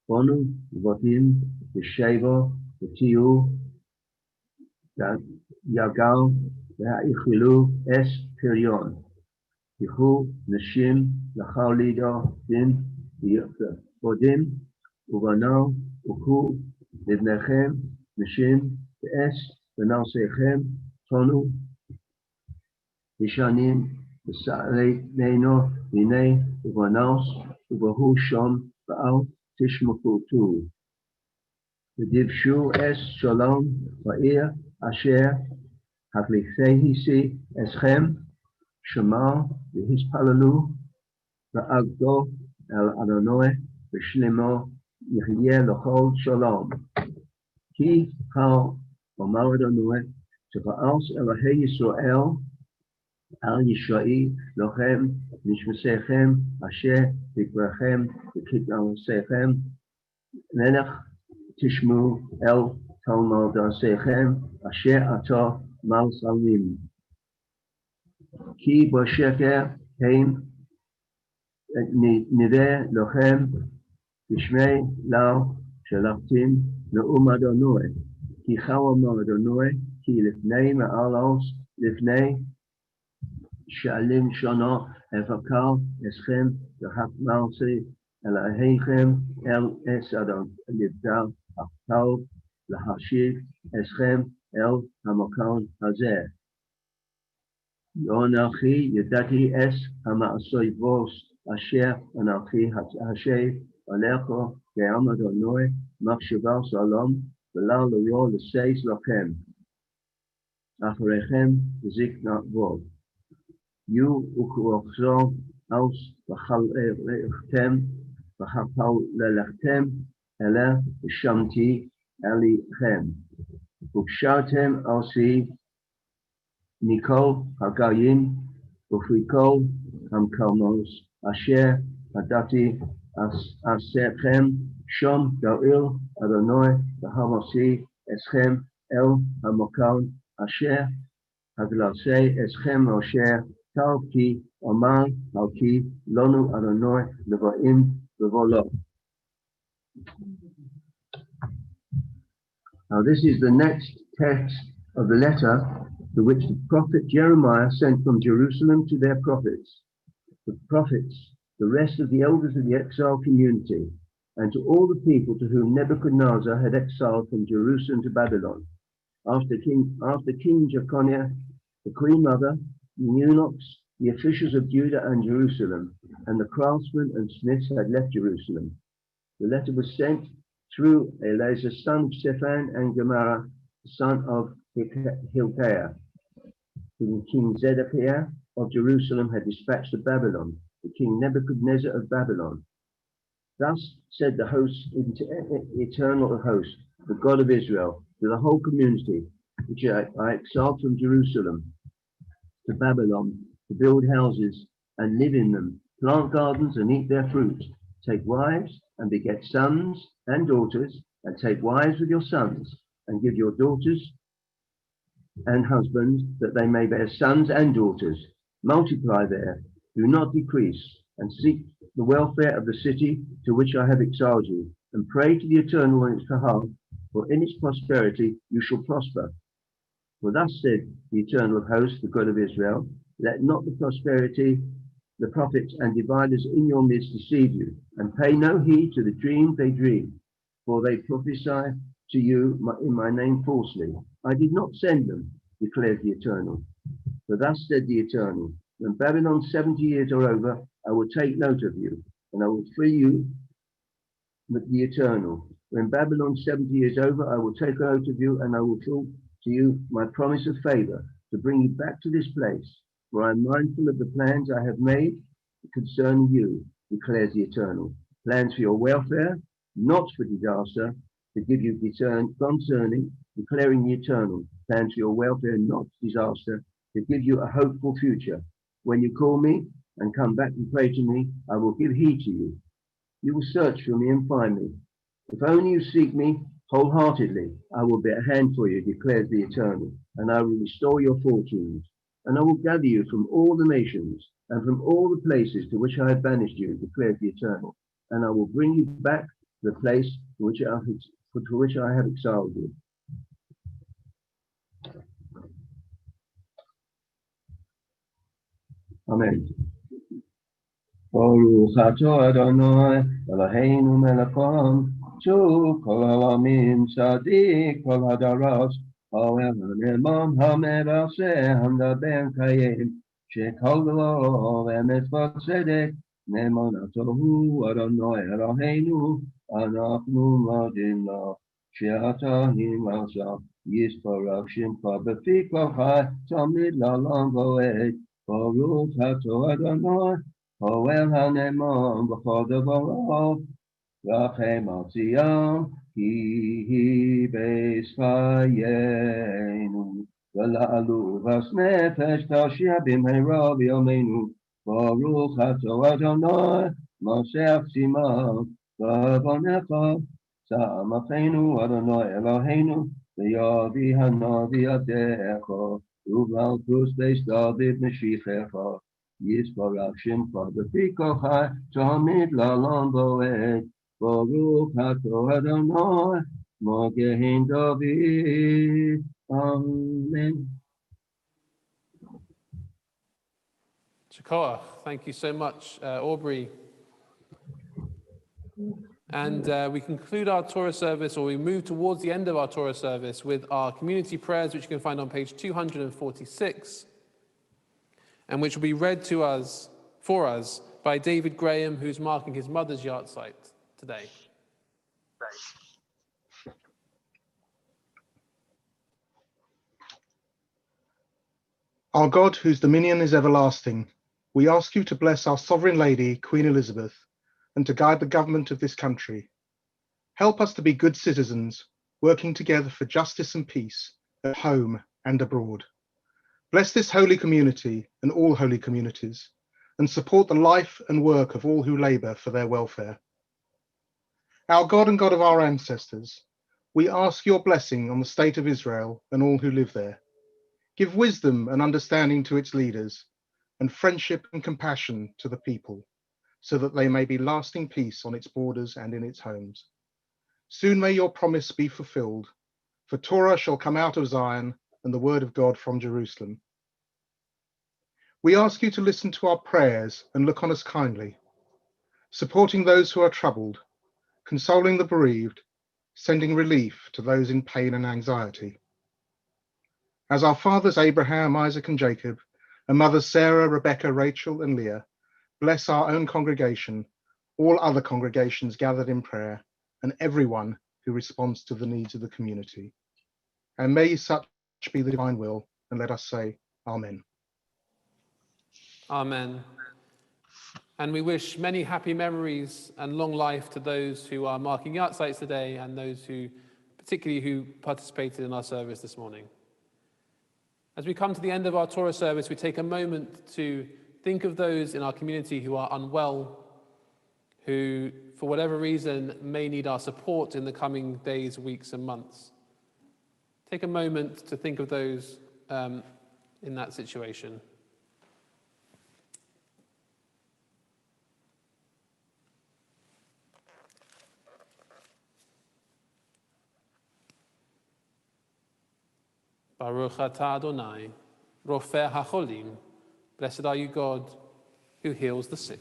Speaker 5: Bonu Votim V'shevo V'tiu Yagal V'ha'ichilu Es Pirion Yehu Nashim L'chalido Din Vodim Uvano Uku Livnechem Nashim V'es V'nasechem Tonu Vishanim V'sa'rei Neino V'nei Uvanos Uvahu Shom V'al Tishmakutu V'divshu Es Shalom Va'ir Asher Havlichehisi Eschem Shema V'hispalalu V'agdo El Adonai V'shlemo Yichyeh L'chol Shalom Ki Chal Omar Adonai Tzva'al Elahei Yisrael Al Yisrael Lochem Nishmasechem Asher V'kvachem V'kitnasechem Melech Tishmu El Talmud Asechem Asher Ato Mal Salim Ki Bosheker Heim Niveh Lochem Tishmei Lau Shalachtim Ne'um Adonai Ki Chawam Adonai Ki Lifnei Ma'alos Lifnei Shalim Shana Evakal Eschem V'Hakmalsi Elahechem El Es Adon Livdal Achtal Lahashiv Eschem El Hamakal Hazeh Yonachi Yedati Es Hama'asoi Vos Asher Anachi Hashev Alecho Ge'am Adonai Machshavah Salom V'la L'yo L'seis Lochem Acharechem Ziknat Vod You Ukuochzo Aus V'chalechem V'chapal Lelechtem Ele V'shamti Elichem V'kshartem Alsi Nikol Hagayim V'fikol Hamkalmos Asher Hadati Asechem Shom Ga'il Adonai V'hamasi Eschem El Hamakal Asher Haglasei Eschem Asher Talki Aman Talki Lonu Adonai Levaim Levolo. Now this is the next text of the letter to which the prophet Jeremiah sent from Jerusalem to their prophets, the rest of the elders of the exiled community, and to all the people to whom Nebuchadnezzar had exiled from Jerusalem to Babylon. After King Jeconiah, the queen mother, the eunuchs, the officials of Judah and Jerusalem, and the craftsmen and smiths had left Jerusalem. The letter was sent through Eleazar, son of Shaphan, and Gemara, son of Hilkiah, whom King Zedekiah of Jerusalem had dispatched to Babylon, the King Nebuchadnezzar of Babylon. Thus said the host, eternal host, the God of Israel, to the whole community, which I exiled from Jerusalem to Babylon, to build houses and live in them, plant gardens and eat their fruit, take wives and beget sons and daughters, and take wives with your sons, and give your daughters and husbands, that they may bear sons and daughters. Multiply there, do not decrease, and seek the welfare of the city to which I have exiled you, and pray to the Eternal on its behalf, for in its prosperity you shall prosper. For thus said the Eternal of hosts, the God of Israel, let not the prosperity, the prophets and diviners in your midst deceive you, and pay no heed to the dreams they dream, for they prophesy to you in my name falsely. I did not send them, declares the Eternal. For thus said the Eternal, when Babylon's 70 years are over, I will take note of you, and I will free you with the Eternal. When Babylon's 70 years over, I will take note of you, and I will to you my promise of favor to bring you back to this place, for I am mindful of the plans I have made concerning you, declares the Eternal. Plans for your welfare, not for disaster, to give you concerning, declaring the Eternal. Plans for your welfare, not disaster, to give you a hopeful future. When you call me and come back and pray to me, I will give heed to you. You will search for me and find me. If only you seek me wholeheartedly, I will be at hand for you, declares the Eternal, and I will restore your fortunes. And I will gather you from all the nations and from all the places to which I have banished you, declares the Eternal, and I will bring you back to the place to which I have exiled you. Amen. Baruch atah Adonai Eloheinu melech haolam, Shu kol ha'olamim tzadik kol hadaras, Ha'oel ha'ne'eman ha'meraseh ha'medaber kayim, Shekol v'lo v'emet v'tzedek, Ne'emonatohu Adonai Eloheinu, Anachnu modim lo, She'ata himasa, Yisparach shimcha b'fi kol chai, Tamid la'olam v'oed, Baruch atah Adonai Ha'oel ha'ne'eman b'chol davarav, Rachem al Zion, ki beis chayenu, V'la'alu vas nefesh tashia b'mehera b'yameinu, Baruch atah Adonai, Masech tzimah, v'avonecha, Sa'amachenu Adonai Eloheinu, V'yavi hanavi adecha, U'malchus beis David Meshichecha, Yisparach shimcha b'fi kol chai, Tamid la'olam v'oed, Baruch atah Adonai, Magen David. Amen.
Speaker 1: Chanukah, thank you so much, Aubrey. And we conclude our Torah service, or we move towards the end of our Torah service, with our community prayers, which you can find on page 246, and which will be read to us, for us, by David Graham, who's marking his mother's yahrzeit today.
Speaker 6: Our God, whose dominion is everlasting, we ask you to bless our sovereign lady, Queen Elizabeth, and to guide the government of this country. Help us to be good citizens, working together for justice and peace at home and abroad. Bless this holy community and all holy communities, and support the life and work of all who labor for their welfare. Our God and God of our ancestors, we ask your blessing on the state of Israel and all who live there. Give wisdom and understanding to its leaders, and friendship and compassion to the people, so that they may be lasting peace on its borders and in its homes. Soon may your promise be fulfilled, for Torah shall come out of Zion and the word of God from Jerusalem. We ask you to listen to our prayers and look on us kindly, supporting those who are troubled, consoling the bereaved, sending relief to those in pain and anxiety. As our fathers Abraham, Isaac, and Jacob, and mothers Sarah, Rebecca, Rachel, and Leah, bless our own congregation, all other congregations gathered in prayer, and everyone who responds to the needs of the community. And may such be the divine will, and let us say, Amen.
Speaker 1: Amen. And we wish many happy memories and long life to those who are marking yahrzeits today, and those who, particularly who participated in our service this morning. As we come to the end of our Torah service, we take a moment to think of those in our community who are unwell, who, for whatever reason, may need our support in the coming days, weeks, and months. Take a moment to think of those in that situation. Baruch atah Adonai, Rofeh HaCholim. Blessed are you, God, who heals the sick.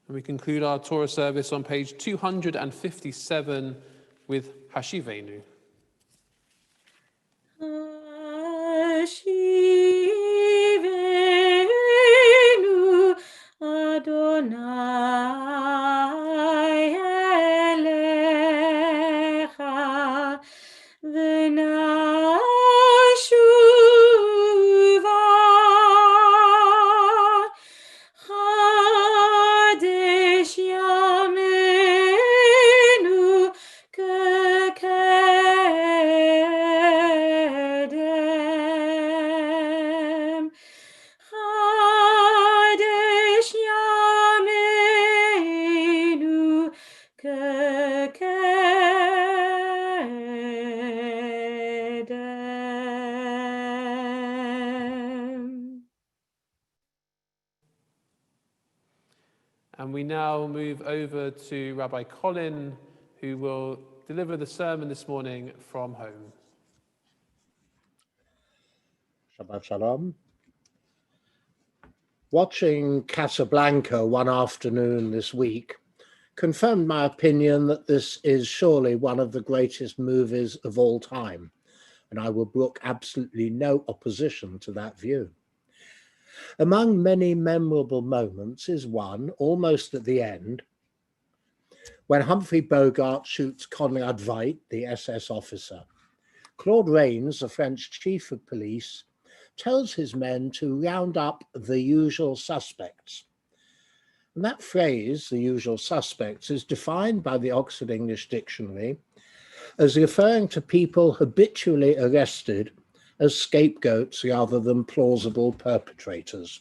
Speaker 1: And we conclude our Torah service on page 257 with Hashivenu.
Speaker 2: Hashivenu Adonai elecha v'ni
Speaker 1: now move over to Rabbi Colin, who will deliver the sermon this morning from home.
Speaker 7: Shabbat Shalom. Watching Casablanca one afternoon this week confirmed my opinion that this is surely one of the greatest movies of all time, and I will brook absolutely no opposition to that view. Among many memorable moments is one, almost at the end, when Humphrey Bogart shoots Conrad Veidt, the SS officer. Claude Rains, the French chief of police, tells his men to round up the usual suspects. And that phrase, the usual suspects, is defined by the Oxford English Dictionary as referring to people habitually arrested as scapegoats rather than plausible perpetrators.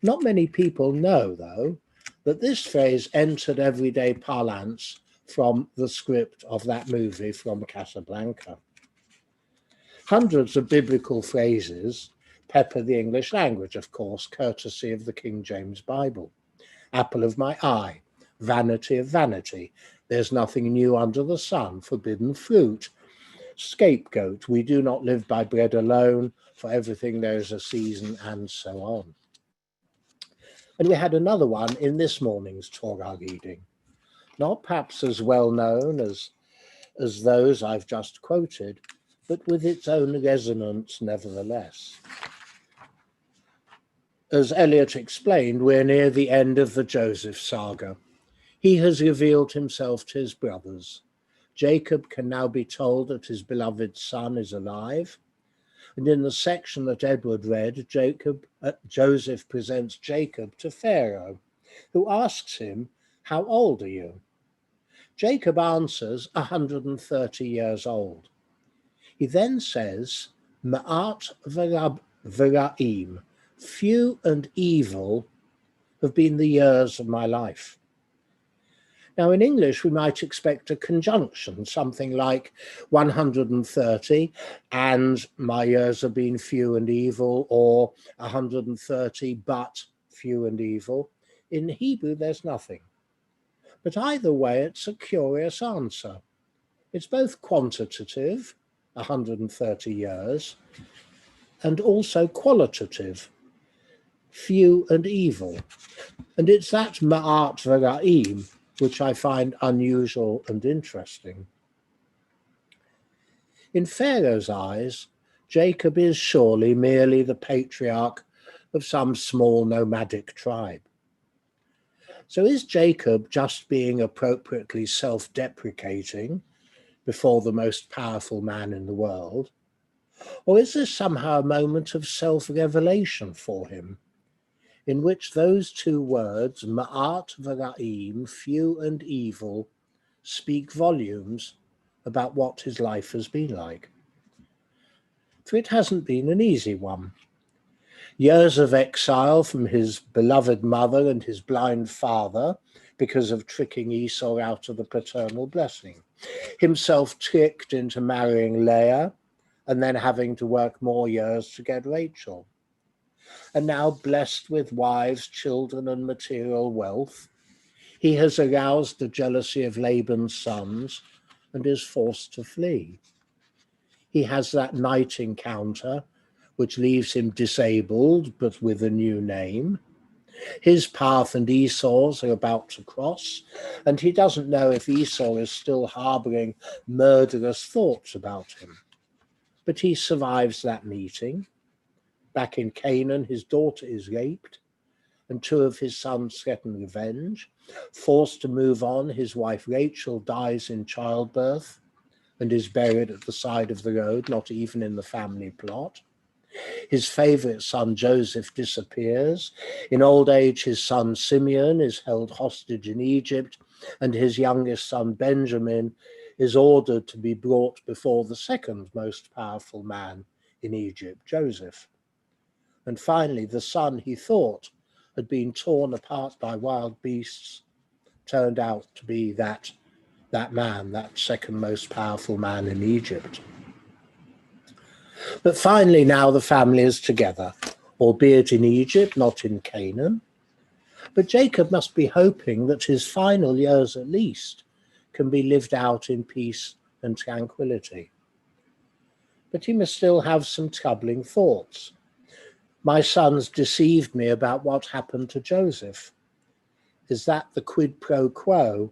Speaker 7: Not many people know, though, that this phrase entered everyday parlance from the script of that movie from Casablanca. Hundreds of biblical phrases pepper the English language, of course, courtesy of the King James Bible. Apple of my eye, vanity of vanity, there's nothing new under the sun, forbidden fruit, scapegoat, we do not live by bread alone, for everything there is a season, and so on. And we had another one in this morning's Torah reading, not perhaps as well known as those I've just quoted, but with its own resonance nevertheless. As Eliot explained, we're near the end of the Joseph saga. He has revealed himself to his brothers. Jacob can now be told that his beloved son is alive. And in the section that Edward read, Joseph presents Jacob to Pharaoh, who asks him, "How old are you?" Jacob answers, 130 years old. He then says, Ma'at v'ra'im, few and evil have been the years of my life. Now in English, we might expect a conjunction, something like 130 and my years have been few and evil, or 130 but few and evil. In Hebrew, there's nothing. But either way, it's a curious answer. It's both quantitative, 130 years, and also qualitative, few and evil. And it's that Ma'at v'ra'im which I find unusual and interesting. In Pharaoh's eyes, Jacob is surely merely the patriarch of some small nomadic tribe. So is Jacob just being appropriately self-deprecating before the most powerful man in the world? Or is this somehow a moment of self-revelation for him, in which those two words, Ma'at v'ra'im, few and evil, speak volumes about what his life has been like? For it hasn't been an easy one. Years of exile from his beloved mother and his blind father because of tricking Esau out of the paternal blessing. Himself tricked into marrying Leah and then having to work more years to get Rachel. And now blessed with wives, children, and material wealth, he has aroused the jealousy of Laban's sons and is forced to flee. He has that night encounter, which leaves him disabled, but with a new name. His path and Esau's are about to cross, and he doesn't know if Esau is still harboring murderous thoughts about him. But he survives that meeting. Back in Canaan, his daughter is raped, and two of his sons threaten revenge. Forced to move on, his wife Rachel dies in childbirth and is buried at the side of the road, not even in the family plot. His favorite son Joseph disappears. In old age, his son Simeon is held hostage in Egypt, and his youngest son Benjamin is ordered to be brought before the second most powerful man in Egypt, Joseph. And finally, the son he thought had been torn apart by wild beasts turned out to be that man, that second most powerful man in Egypt. But finally now the family is together, albeit in Egypt, not in Canaan. But Jacob must be hoping that his final years at least can be lived out in peace and tranquility. But he must still have some troubling thoughts. My sons deceived me about what happened to Joseph. Is that the quid pro quo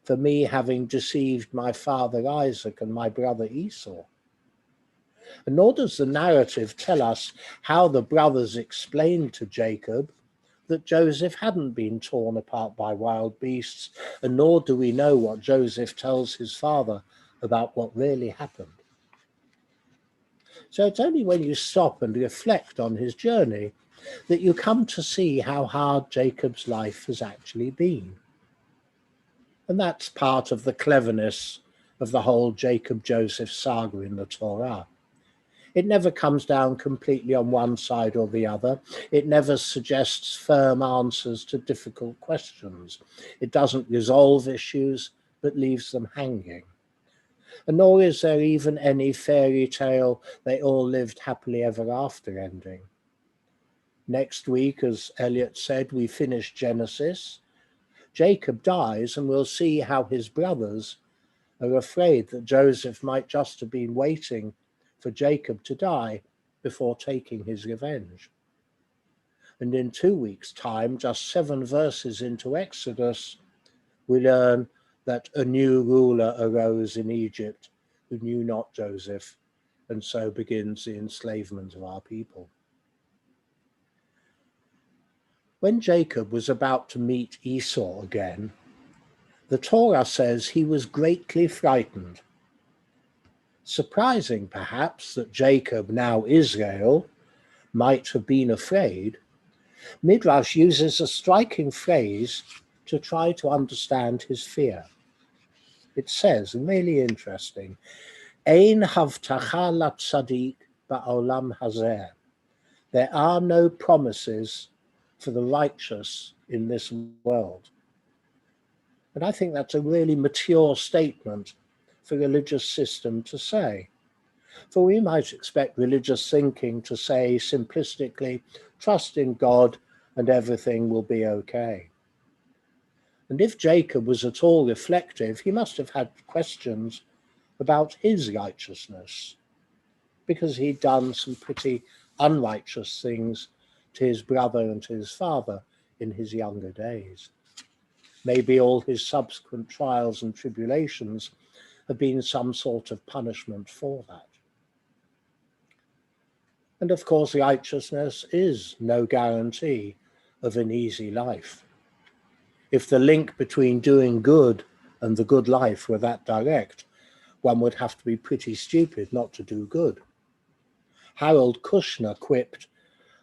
Speaker 7: for me having deceived my father Isaac and my brother Esau? And nor does the narrative tell us how the brothers explained to Jacob that Joseph hadn't been torn apart by wild beasts, and nor do we know what Joseph tells his father about what really happened. So it's only when you stop and reflect on his journey that you come to see how hard Jacob's life has actually been. And that's part of the cleverness of the whole Jacob-Joseph saga in the Torah. It never comes down completely on one side or the other. It never suggests firm answers to difficult questions. It doesn't resolve issues, but leaves them hanging. And nor is there even any fairy tale, they all lived happily ever after ending. Next week, as Elliot said, we finish Genesis. Jacob dies, and we'll see how his brothers are afraid that Joseph might just have been waiting for Jacob to die before taking his revenge. And in 2 weeks' time, just 7 verses into Exodus, we learn that a new ruler arose in Egypt who knew not Joseph, and so begins the enslavement of our people. When Jacob was about to meet Esau again, the Torah says he was greatly frightened. Surprising, perhaps, that Jacob, now Israel, might have been afraid, Midrash uses a striking phrase to try to understand his fear. It says, really interesting, Ein havtacha latzadik ba'olam hazeh. There are no promises for the righteous in this world. And I think that's a really mature statement for religious system to say. For we might expect religious thinking to say simplistically, trust in God and everything will be okay. And if Jacob was at all reflective, he must have had questions about his righteousness, because he'd done some pretty unrighteous things to his brother and to his father in his younger days. Maybe all his subsequent trials and tribulations have been some sort of punishment for that. And of course, righteousness is no guarantee of an easy life. If the link between doing good and the good life were that direct, one would have to be pretty stupid not to do good. Harold Kushner quipped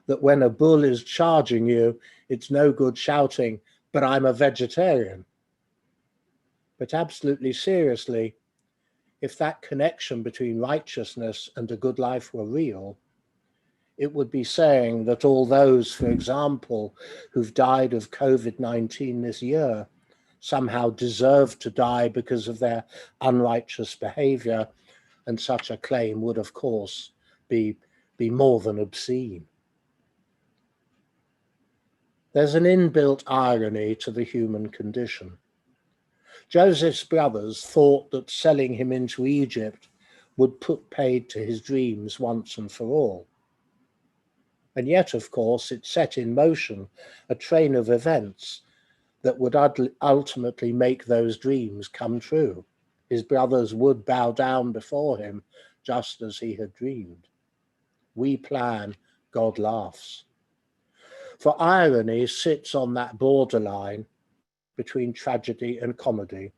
Speaker 7: that when a bull is charging you, it's no good shouting, "But I'm a vegetarian." But absolutely seriously, if that connection between righteousness and a good life were real, it would be saying that all those, for example, who've died of COVID-19 this year somehow deserve to die because of their unrighteous behavior, and such a claim would, of course, be more than obscene. There's an inbuilt irony to the human condition. Joseph's brothers thought that selling him into Egypt would put paid to his dreams once and for all. And yet, of course, it set in motion a train of events that would ultimately make those dreams come true. His brothers would bow down before him, just as he had dreamed. We plan, God laughs. For irony sits on that borderline between tragedy and comedy.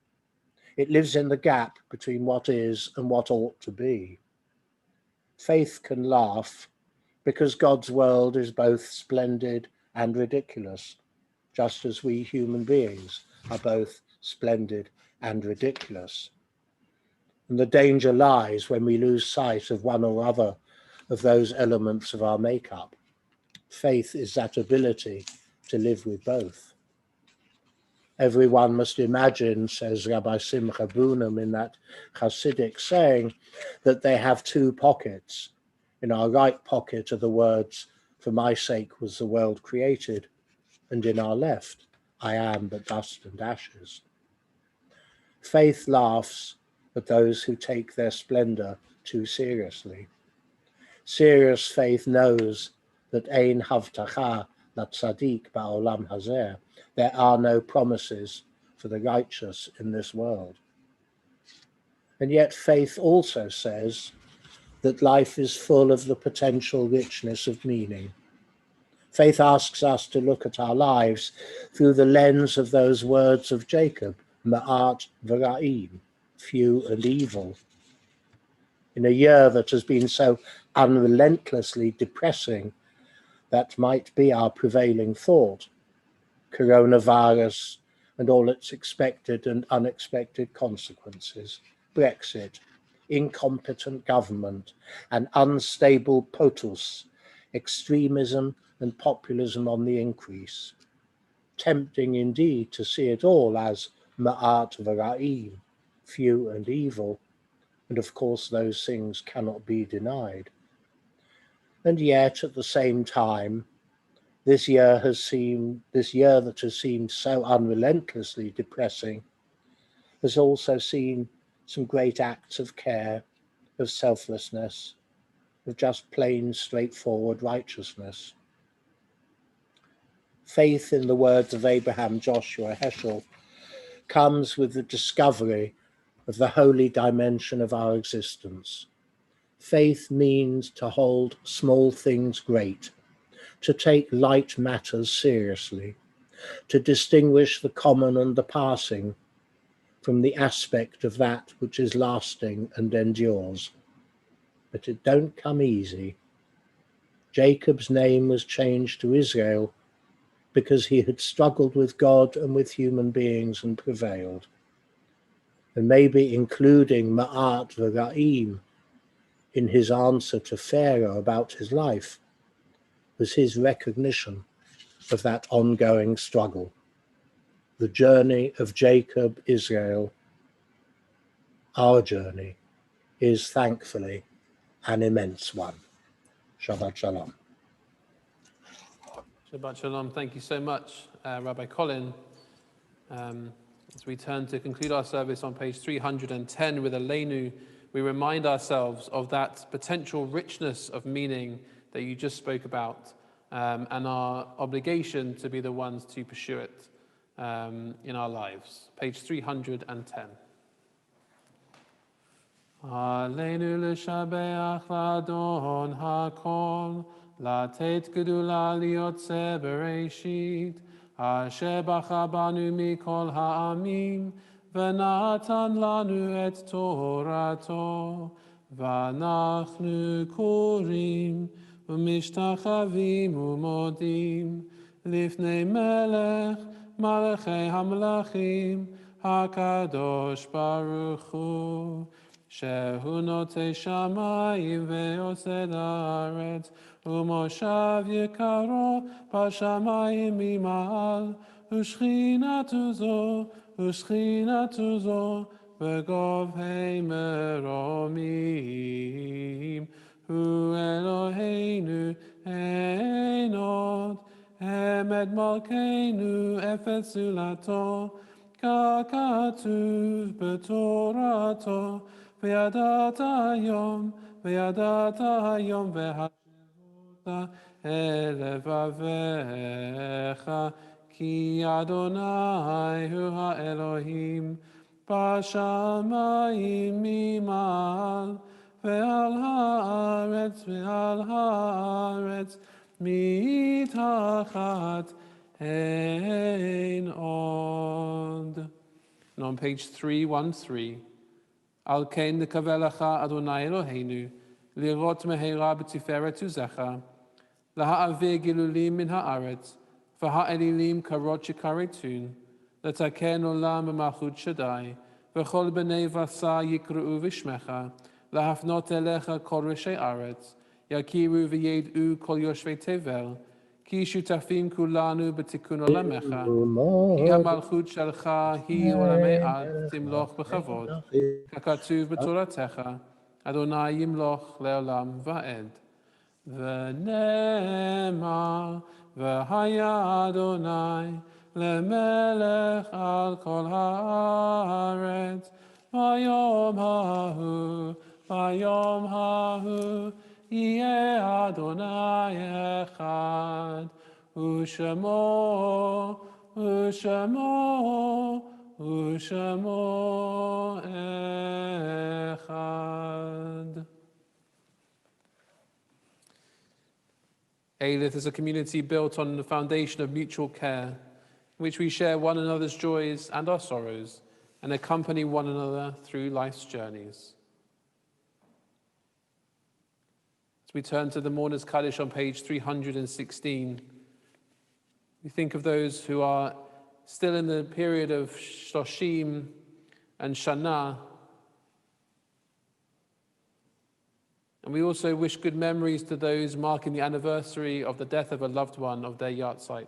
Speaker 7: It lives in the gap between what is and what ought to be. Faith can laugh because God's world is both splendid and ridiculous, just as we human beings are both splendid and ridiculous. And the danger lies when we lose sight of one or other of those elements of our makeup. Faith is that ability to live with both. Everyone must imagine, says Rabbi Simcha Bunim in that Hasidic saying, that they have 2 pockets. In our right pocket are the words, "For my sake was the world created." and in our left, I am but dust and ashes. Faith laughs at those who take their splendor too seriously. Serious faith knows that ein havtacha latzadik ba'olam hazeh, there are no promises for the righteous in this world. And yet faith also says that life is full of the potential richness of meaning. Faith asks us to look at our lives through the lens of those words of Jacob, ma'at v'ra'im, few and evil. In a year that has been so unrelentlessly depressing, that might be our prevailing thought. Coronavirus and all its expected and unexpected consequences, Brexit, incompetent government, an unstable POTUS, extremism and populism on the increase. Tempting indeed to see it all as ma'at v'ra'im, few and evil, and of course those things cannot be denied. And yet at the same time, this year that has seemed so unrelentlessly depressing has also seen some great acts of care, of selflessness, of just plain straightforward righteousness. Faith, in the words of Abraham Joshua Heschel, comes with the discovery of the holy dimension of our existence. Faith means to hold small things great, to take light matters seriously, to distinguish the common and the passing from the aspect of that which is lasting and endures. But it don't come easy. Jacob's name was changed to Israel because he had struggled with God and with human beings and prevailed. And maybe including Ma'at v'Ra'im in his answer to Pharaoh about his life was his recognition of that ongoing struggle. The journey of Jacob, Israel, our journey, is thankfully an immense one. Shabbat Shalom.
Speaker 1: Shabbat Shalom. Thank you so much, Rabbi Colin. As we turn to conclude our service on page 310 with Aleinu, we remind ourselves of that potential richness of meaning that you just spoke about, and our obligation to be the ones to pursue it in our lives. Page 310. Aleinu l'shabeach l'adon hakol, latet gedula liotze bereshit, asher bacha banu mikol ha'amim, v'natan lanu et torato, v'anachnu korim, ומשתחווים ומודים לפני מלך מלכי המלכים הקדוש ברוך הוא שהוא נוטה שמיים ויוסד הארץ ומושב יקרו בשמיים ממעל ושכינתו זו בגובהי מרומים hu Eloheinu ein od, emed malkeinu efet zulato, kakatuv betorato, v'yadata hayom v'hashivota elevavecha, ki Adonai hu ha'Elohim, bashamayim mimal, ועל הארץ מתחת אין עוד. And on page 313, על כן נקווה לך אדוני אלוהינו, לראות מהרה בתפארת עוזך, להעביר גילולים מן הארץ, והאלילים קרות שכרתון, לתקן עולם במלכות שדי, וכל בני בשר יקראו בשמך, להפנות אליך כל ראשי ארץ, יכירו וידעו כל יושבי תבל, כי שותפים כולנו בתיקון עולמך, כי המלכות שלך היא עולמי עד, תמלוך בכבוד, ככתוב בתורתך, אדוני ימלוך לעולם ועד. ונאמר v'haya Adonai lemelech al kol haaretz. Vayom hahu, yeh Adonai echad, u'shemo echad. Eilith is a community built on the foundation of mutual care, in which we share one another's joys and our sorrows, and accompany one another through life's journeys. As we turn to the Mourner's Kaddish on page 316, we think of those who are still in the period of Shloshim and Shana, and we also wish good memories to those marking the anniversary of the death of a loved one of their yahrzeit.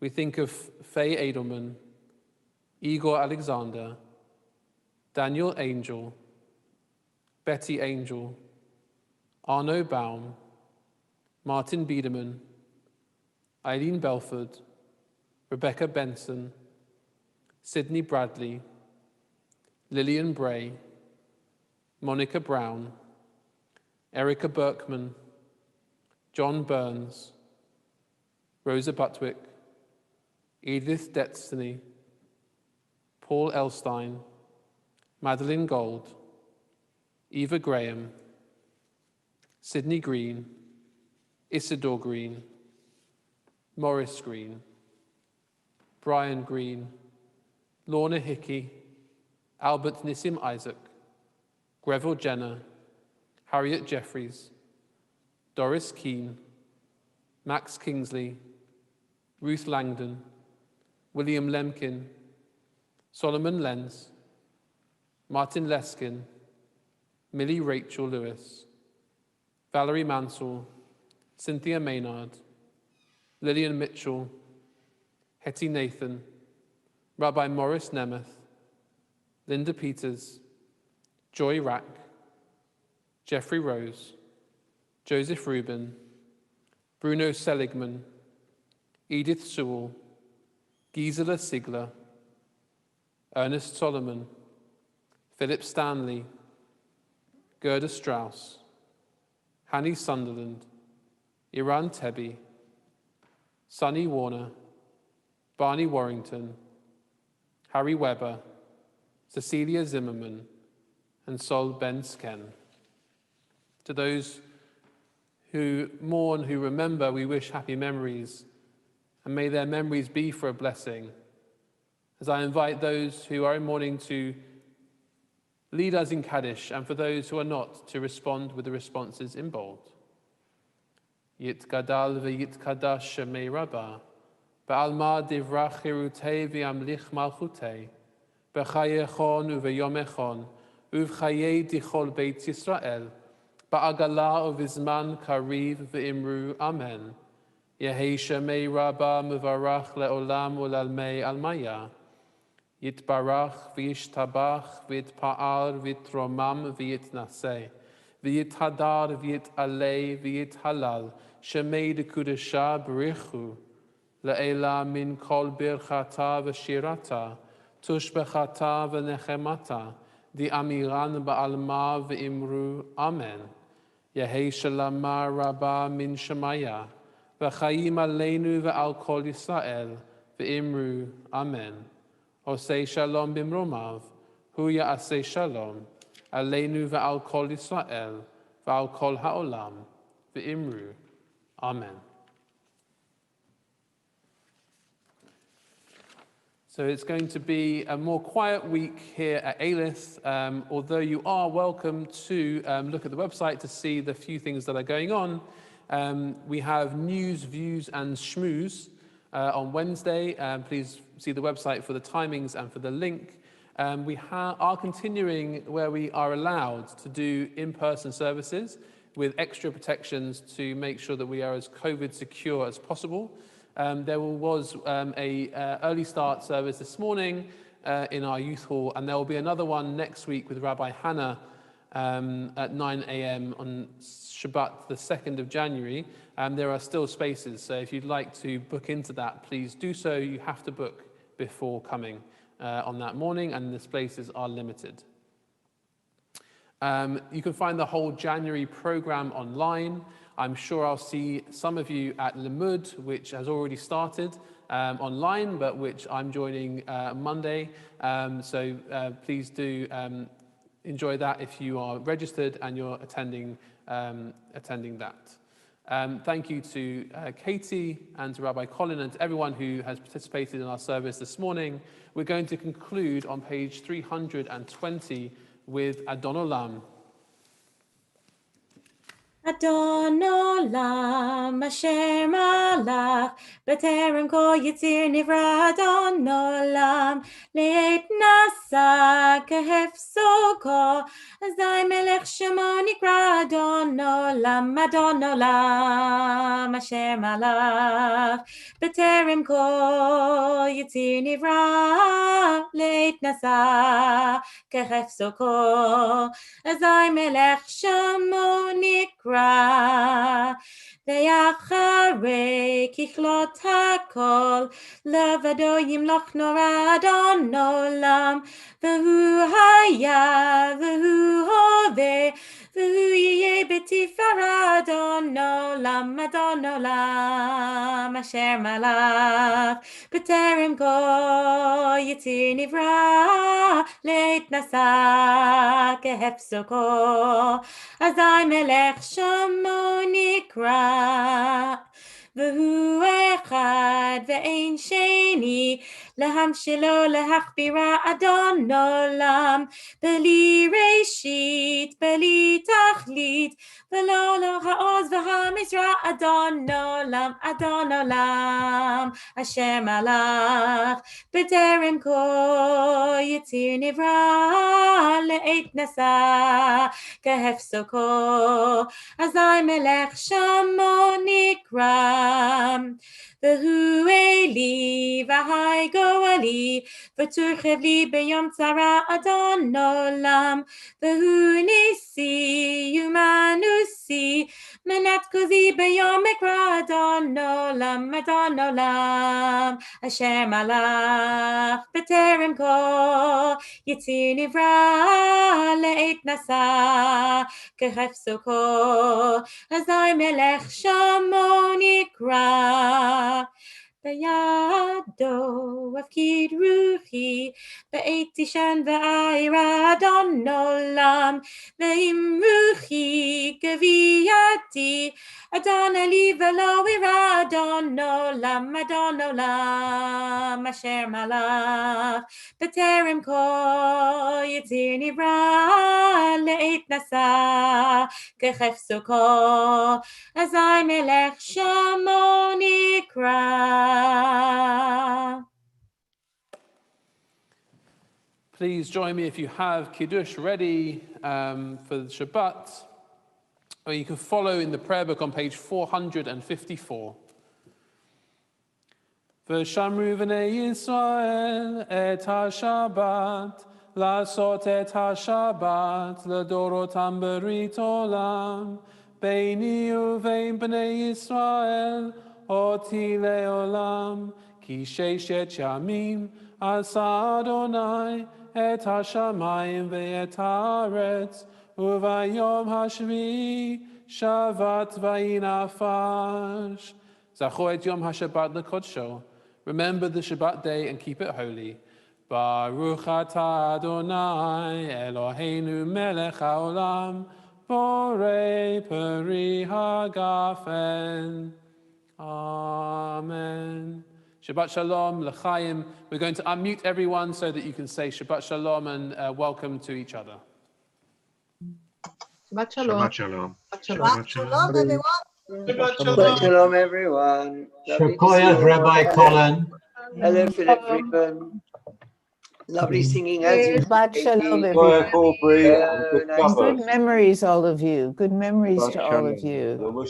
Speaker 1: We think of Faye Edelman, Igor Alexander, Daniel Angel, Betty Angel, Arno Baum, Martin Biederman, Eileen Belford, Rebecca Benson, Sydney Bradley, Lillian Bray, Monica Brown, Erica Berkman, John Burns, Rosa Butwick, Edith Destiny, Paul Elstein, Madeline Gold, Eva Graham, Sydney Green, Isidore Green, Morris Green, Brian Green, Lorna Hickey, Albert Nissim Isaac, Greville Jenner, Harriet Jeffries, Doris Keane, Max Kingsley, Ruth Langdon, William Lemkin, Solomon Lenz, Martin Leskin, Millie Rachel Lewis, Valerie Mansell, Cynthia Maynard, Lillian Mitchell, Hetty Nathan, Rabbi Morris Nemeth, Linda Peters, Joy Rack, Jeffrey Rose, Joseph Rubin, Bruno Seligman, Edith Sewell, Gisela Sigler, Ernest Solomon, Philip Stanley, Gerda Strauss, Hanny Sunderland, Iran Tebby, Sonny Warner, Barney Warrington, Harry Weber, Cecilia Zimmerman, and Sol Ben Sken. To those who mourn, who remember, we wish happy memories, and may their memories be for a blessing. As I invite those who are in mourning to lead us in Kaddish, and for those who are not, to respond with the responses in bold. Yitgadal v'yitkadash shemei Rabbah, ba'alma divrach chirutei v'yamlich malchutei, b'chayechon u'v'yomechon, u'v'chayei dichol beit Yisrael, ba'agala u'vizman kariv v'imru amen. Yehei shemei Rabbah muvarach le'olam u'lalmei almaya. Yitbarach v'yishtabach v'yitpa'al v'yitromam v'yitnaseh. V'yithadar v'yitalei v'yithalal. Shemei dekudesha b'richu. Le'ela min kol birchata v'shirata. Tushbechata v'nechemata. Di'amiran ba'alma v'imru amen. Yehei shalama rabba min shemaya. V'chayim aleinu v'al kol Yisrael. V'imru amen. Osei shalom bimromav, hu ya'aseh shalom, aleinu v'al kol Yisrael, v'al kol ha'olam, v'imru. Amen. So it's going to be a more quiet week here at Eilith, although you are welcome to look at the website to see the few things that are going on. We have news, views, and schmooze on Wednesday. Please see the website for the timings and for the link. We are continuing where we are allowed to do in-person services with extra protections to make sure that we are as COVID secure as possible. There was a early start service this morning in our youth hall, and there will be another one next week with Rabbi Hannah at 9 a.m. on Shabbat, the 2nd of January. There are still spaces, so if you'd like to book into that, please do so. You have to book before coming on that morning, and the spaces are limited. You can find the whole January program online. I'm sure I'll see some of you at Limud, which has already started online, but which I'm joining Monday. So please do enjoy that if you are registered and you're attending that. Thank you to Katie and to Rabbi Colin and to everyone who has participated in our service this morning. We're going to conclude on page 320 with Adon Olam.
Speaker 2: Adon Olam asher malach b'terem kol yitzir nivra Adon Olam leit nasa kehefso ko azai melech shemo nikra Adon Olam asher malach b'terem kol yitzir nivra leit nasa kehefso ko azai melech shemo nikra ואחרי ככלות הכל לבדו ימלוך נורא אדון עולם והוא היה והוא הווה והוא יהיה בתפארה אדון עולם אשר מלך בטרם כל יציר נברא לעת נשא כהפסוקו אזי מלך שמו נקרא והוא אחד ואין שני להמשלו להכבירה אדון עולם בלי ראשית בלי תכלית ולא לו העוז והמזרע אדון עולם אשר מלך בטרם כל יציר נברא לעת נשא כהפסוקו אזי מלך שמו נקרא והוא אלי והי גואלי ותורחב לי ביום צרה אדון עולם והוא ניסי ומנוסי מנת כוזי ביום מקרא אדון עולם אשר מלך בטרם כל יציר נברא לעת נשא כהפסוקו אזי מלך שמו נקרא בידו הפקיד רוחי בעת תישן ואירא אדון עולם ואם רוחי גווייתי אדון לי ולא אירא אדון עולם אשר מלך בטרם כל יציר נברא לעת נשא כהפסוקו אזי מלך שמו נקרא.
Speaker 1: Please join me if you have Kiddush ready for the Shabbat, or you can follow in the prayer book on page 454. V'shamru v'nei Yisrael et ha-Shabbat, לעשות את השבת לדורותם ברית עולם, ביני ובין בני ישראל, אותי לעולם, כי ששת ימים עשה אדוני את השמיים ואת הארץ, וביום השביעי שבת וינפש. זכור את יום השבת לקודשו. Remember the Shabbat day and keep it holy. Baruch atah Adonai Eloheinu melech haolam borei peri hagafen. Amen. Shabbat shalom, l'chaim. We're going to unmute everyone so that you can say Shabbat shalom and welcome to each other.
Speaker 8: Shabbat shalom.
Speaker 9: Shabbat shalom.
Speaker 8: Shabbat
Speaker 9: shalom,
Speaker 8: everyone.
Speaker 10: Shabbat shalom, everyone.
Speaker 11: Shakoyach, Rabbi Colin.
Speaker 10: Hello, Philip Friedman. Lovely singing as usual.
Speaker 12: Shabbat shalom, everyone.
Speaker 11: Good
Speaker 12: Good memories, all of you. Good memories to all of you.